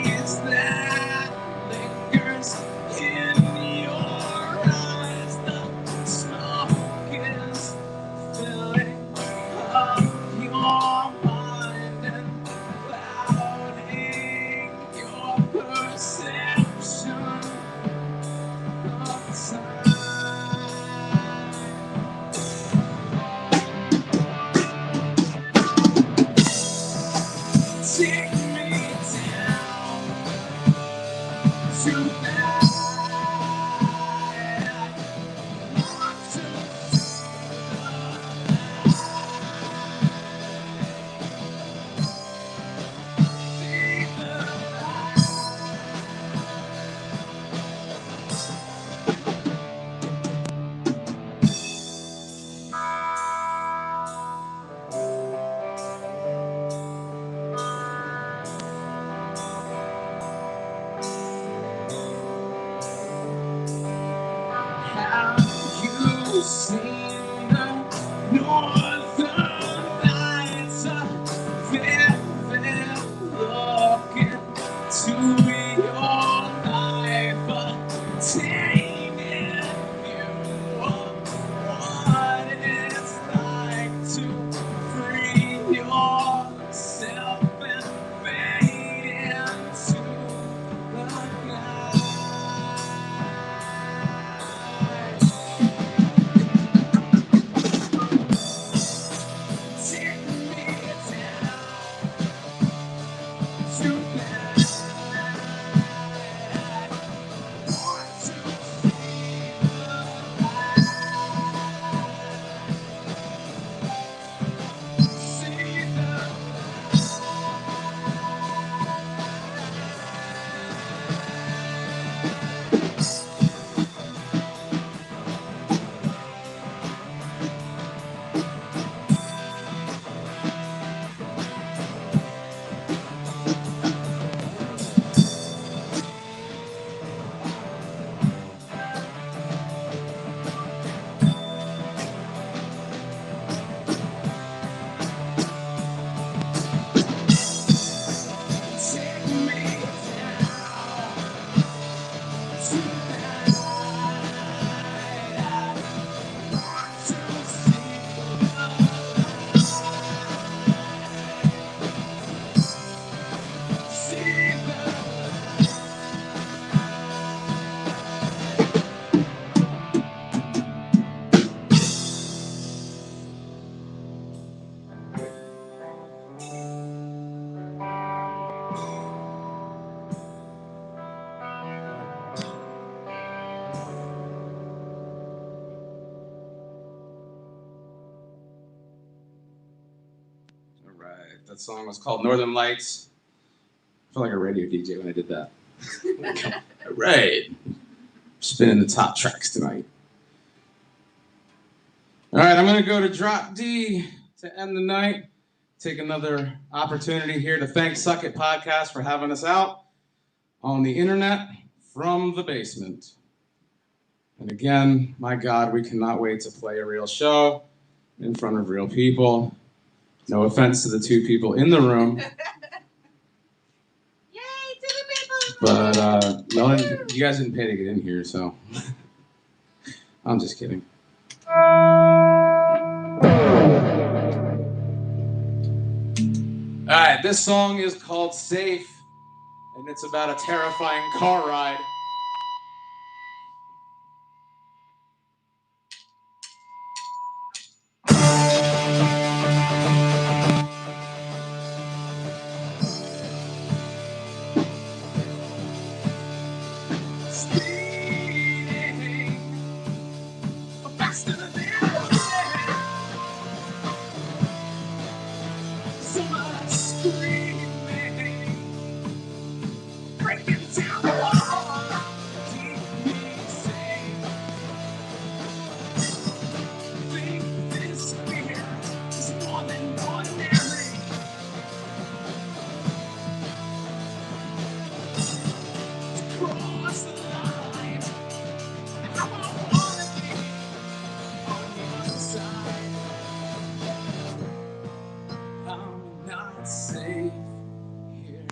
haze that lingers in your eyes. The smoke is filling up your mind and clouding your perception of time. Take me down tonight. Want to see the light. Have you seen the northern lights? A vivid look into your life, tainted view of what it's like to free yourself and fade into the night. Take me down tonight. Want to see the light. See the take me down tonight. Want to see the light. See the All right, that song was called Northern Lights. I felt like a radio DJ when I did that. All right, spinning the top tracks tonight. All right, I'm gonna go to Drop D to end the night. Take another opportunity here to thank Suck It Podcast for having us out on the internet from the basement. And again, my God, we cannot wait to play a real show in front of real people. No offense to the two people in the room. Yay, two people! But, well, you guys didn't pay to get in here, so. I'm just kidding. All right, this song is called Safe, and it's about a terrifying car ride. Speeding faster than ever. So much screaming, breaking down the wall, keep me safe. Think this fear is more than ordinary. Cross the line, I wanna be on your side. I'm not safe here.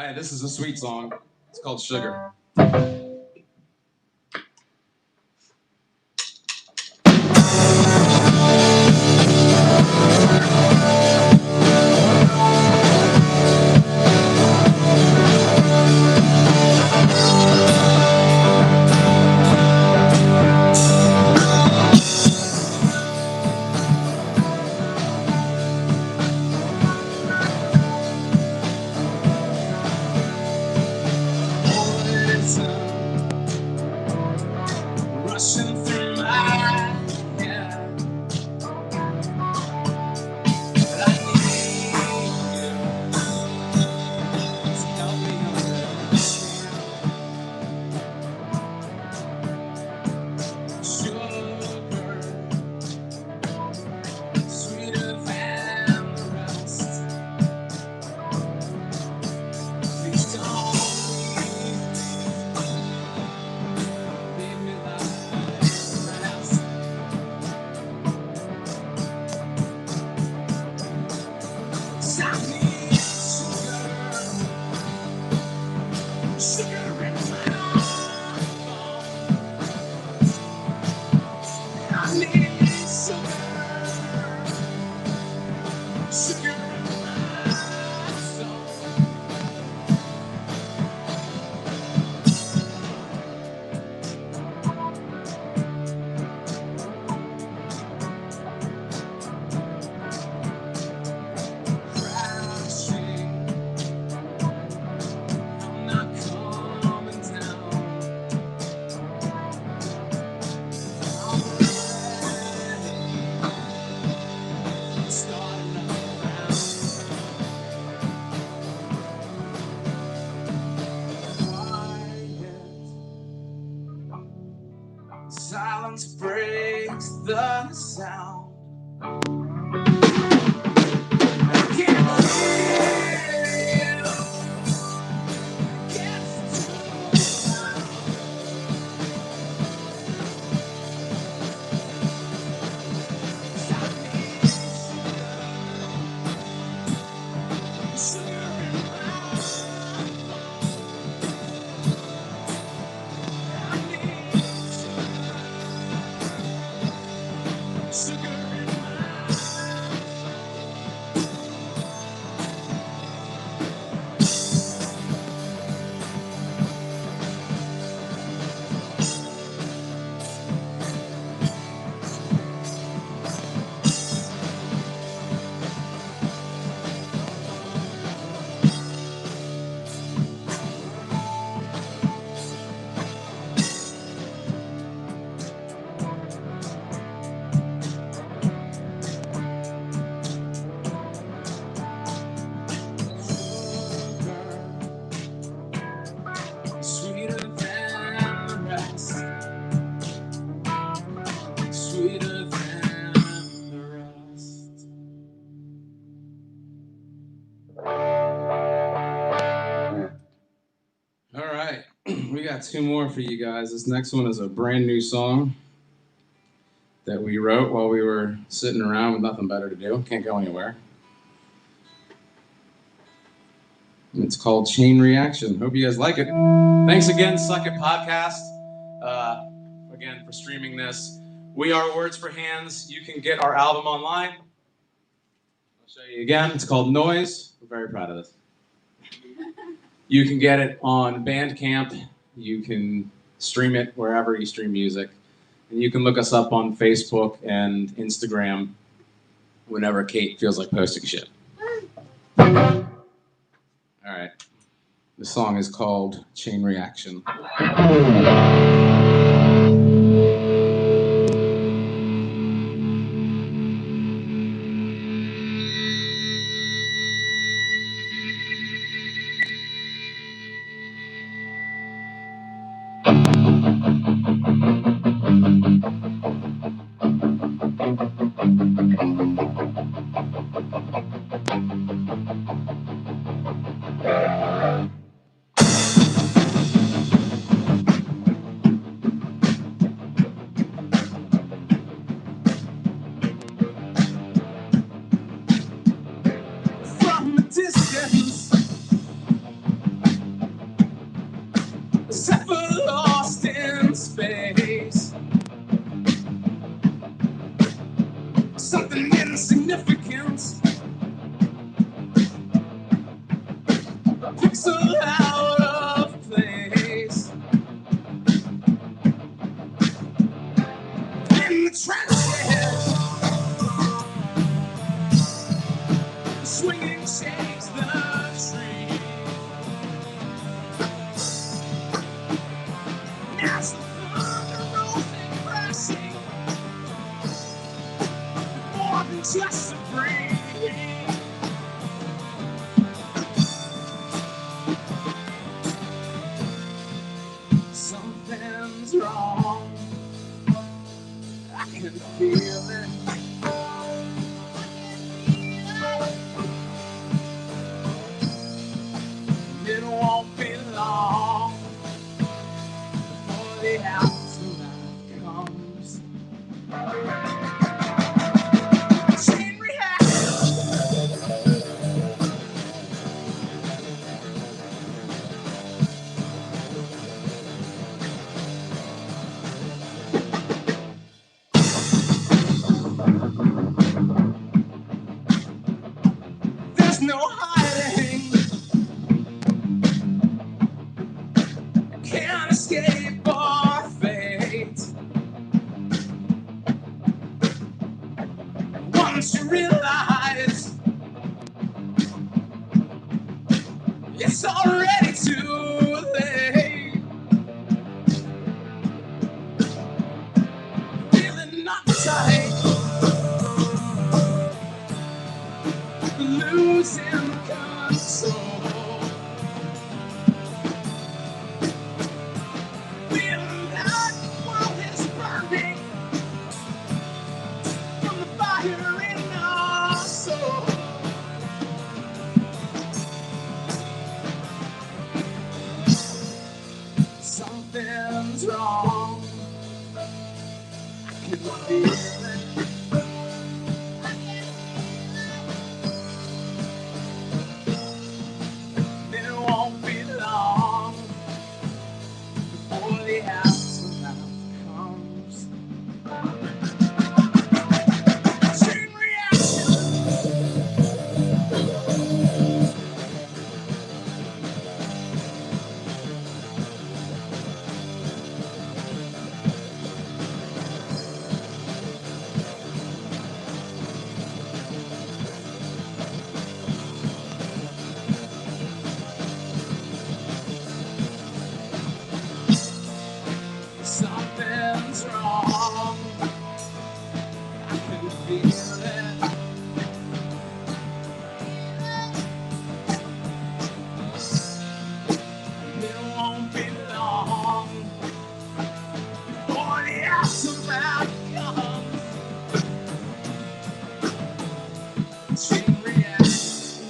right, this is a sweet song. It's called Sugar. Rushing through my head, but I need you to help me understand. Sugar, sweeter than the rest. Please don't leave me like the rest. I need sugar, sugar in my bones. I need sugar, sugar in my soul. Crashing, I'm not coming down. I'm ready to start another round. Quiet, silence breaks the sound. I can't hear you. Gets too loud. I need sugar in my bones. I need sugar in my sweeter than the rest. Sweeter than the rest. All right, we got two more for you guys. This next one is a brand new song that we wrote while we were sitting around with nothing better to do. Can't go anywhere. And it's called Chain Reaction. Hope you guys like it. Thanks again, Suck It Podcast, again, for streaming this. We are Words for Hands. You can get our album online. I'll show you again. It's called Noise. We're very proud of this. You can get it on Bandcamp. You can stream it wherever you stream music. And you can look us up on Facebook and Instagram whenever Kate feels like posting shit. All right. The song is called Chain Reaction. something insignificant. A pixel out of place. In the trenches, swinging shakes the tree. As the thunder rolls and crashing, more than just a breeze. Something's wrong. I can feel it. It won't be long before the aftermath comes. Chain reaction. There's no hiding. Can't escape our fate. Once you realize it's already too late. Feeling uptight, losing control. Feeling that world is burning from the fire in our soul. Something's wrong. I can feel it. It won't be long before the aftermath comes. Chain reaction. Something's wrong. I can feel it. It won't be long before the aftermath comes. Chain reaction.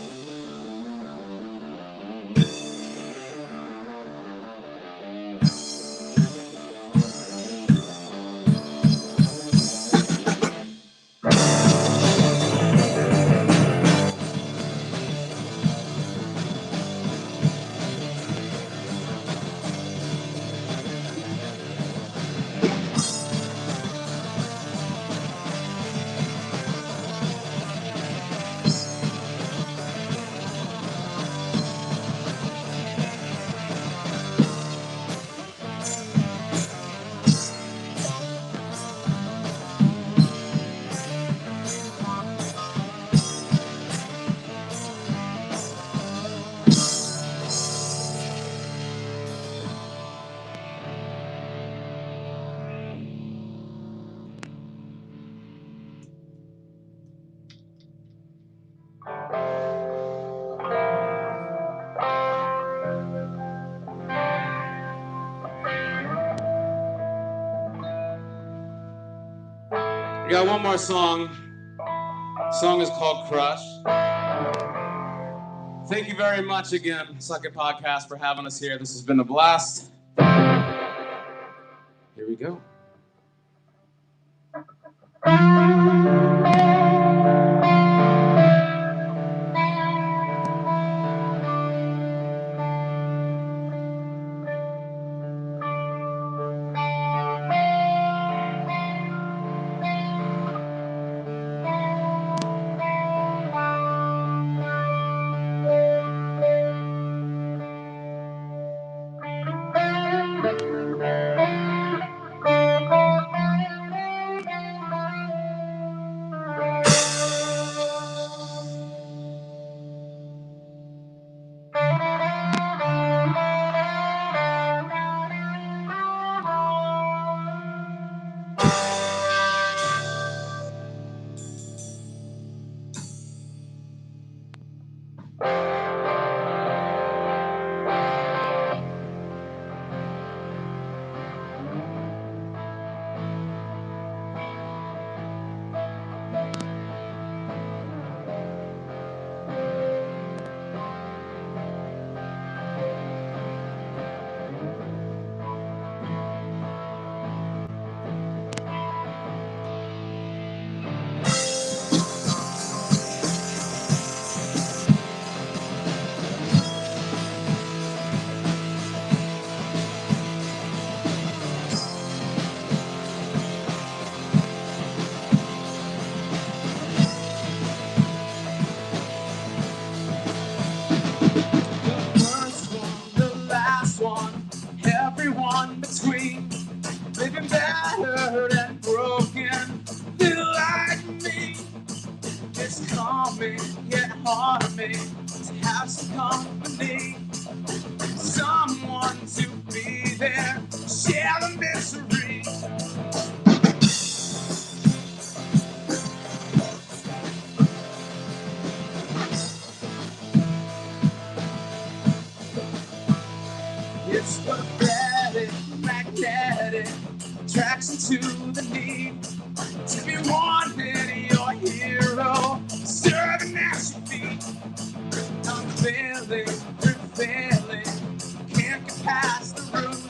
We got one more song. The song is called Crush. Thank you very much again, Suck It Podcast, for having us here. This has been a blast. Here we go. me, yet harder me to have some company. Someone to be there, share the misery. It's pathetic, magnetic, attracts into the need to be wanted, your hero, serving at your feet. Unveiling, prevailing, can't get past the roof.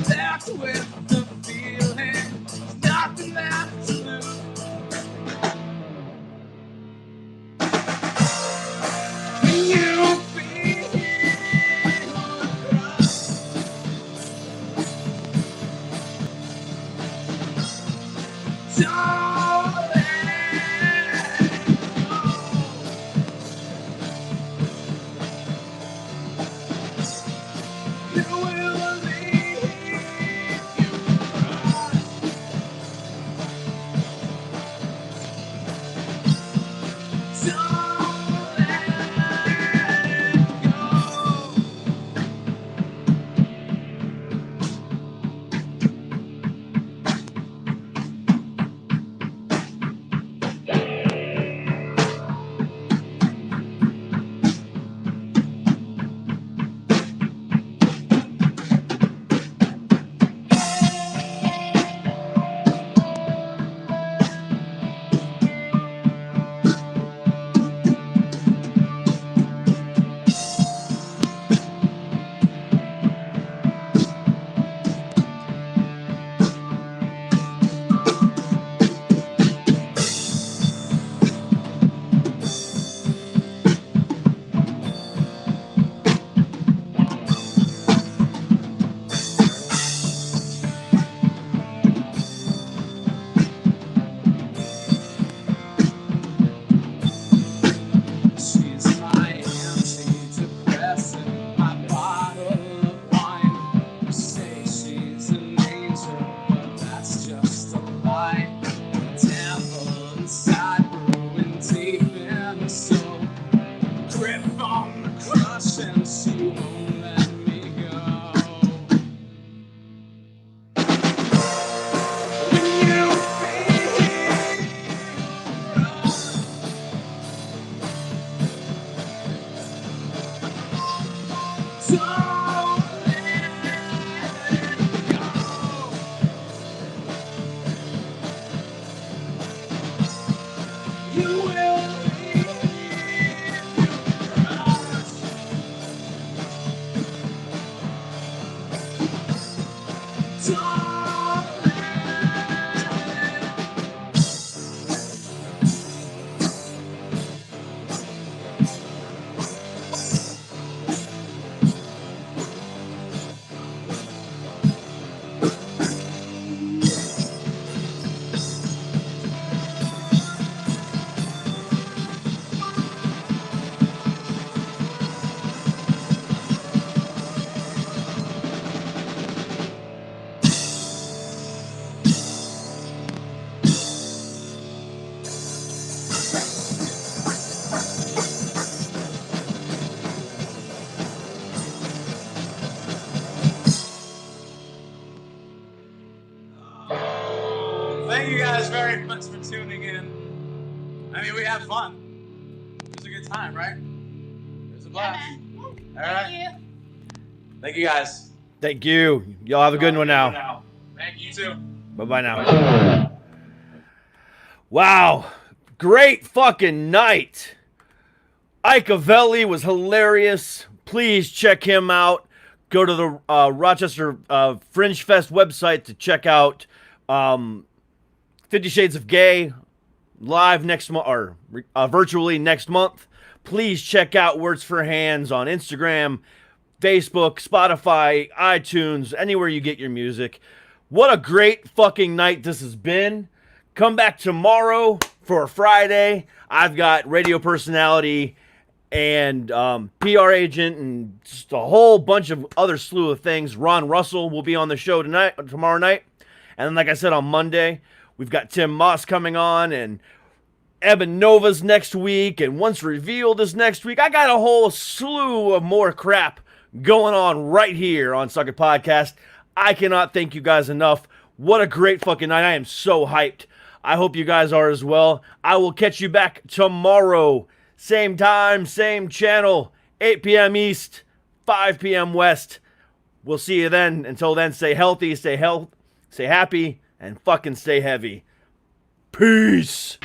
Left with the feeling, there's nothing left to lose. Can you feel Thank you guys very much for tuning in. I mean, we had fun. It was a good time, right? It was a blast. Yeah, All right. Thank you. Thank you guys. Thank you. Y'all have a good one now. Thank you too. Bye-bye now. Wow. Great fucking night. Ike Avelli was hilarious. Please check him out. Go to the Rochester Fringe Fest website to check out 50 Shades of Gay live next month, or virtually next month. Please check out Words for Hands on Instagram, Facebook, Spotify, iTunes, anywhere you get your music. What a great fucking night this has been. Come back tomorrow for Friday. I've got radio personality and PR agent and just a whole bunch of other slew of things. Ron Russell will be on the show tomorrow night. And then, like I said, on Monday, we've got Tim Moss coming on, and Eben Nova's next week, and Once Revealed is next week. I got a whole slew of more crap going on right here on Suck It Podcast. I cannot thank you guys enough. What a great fucking night. I am so hyped. I hope you guys are as well. I will catch you back tomorrow. Same time, same channel, 8 p.m. East, 5 p.m. West. We'll see you then. Until then, stay healthy, stay happy, and fucking stay heavy. Peace.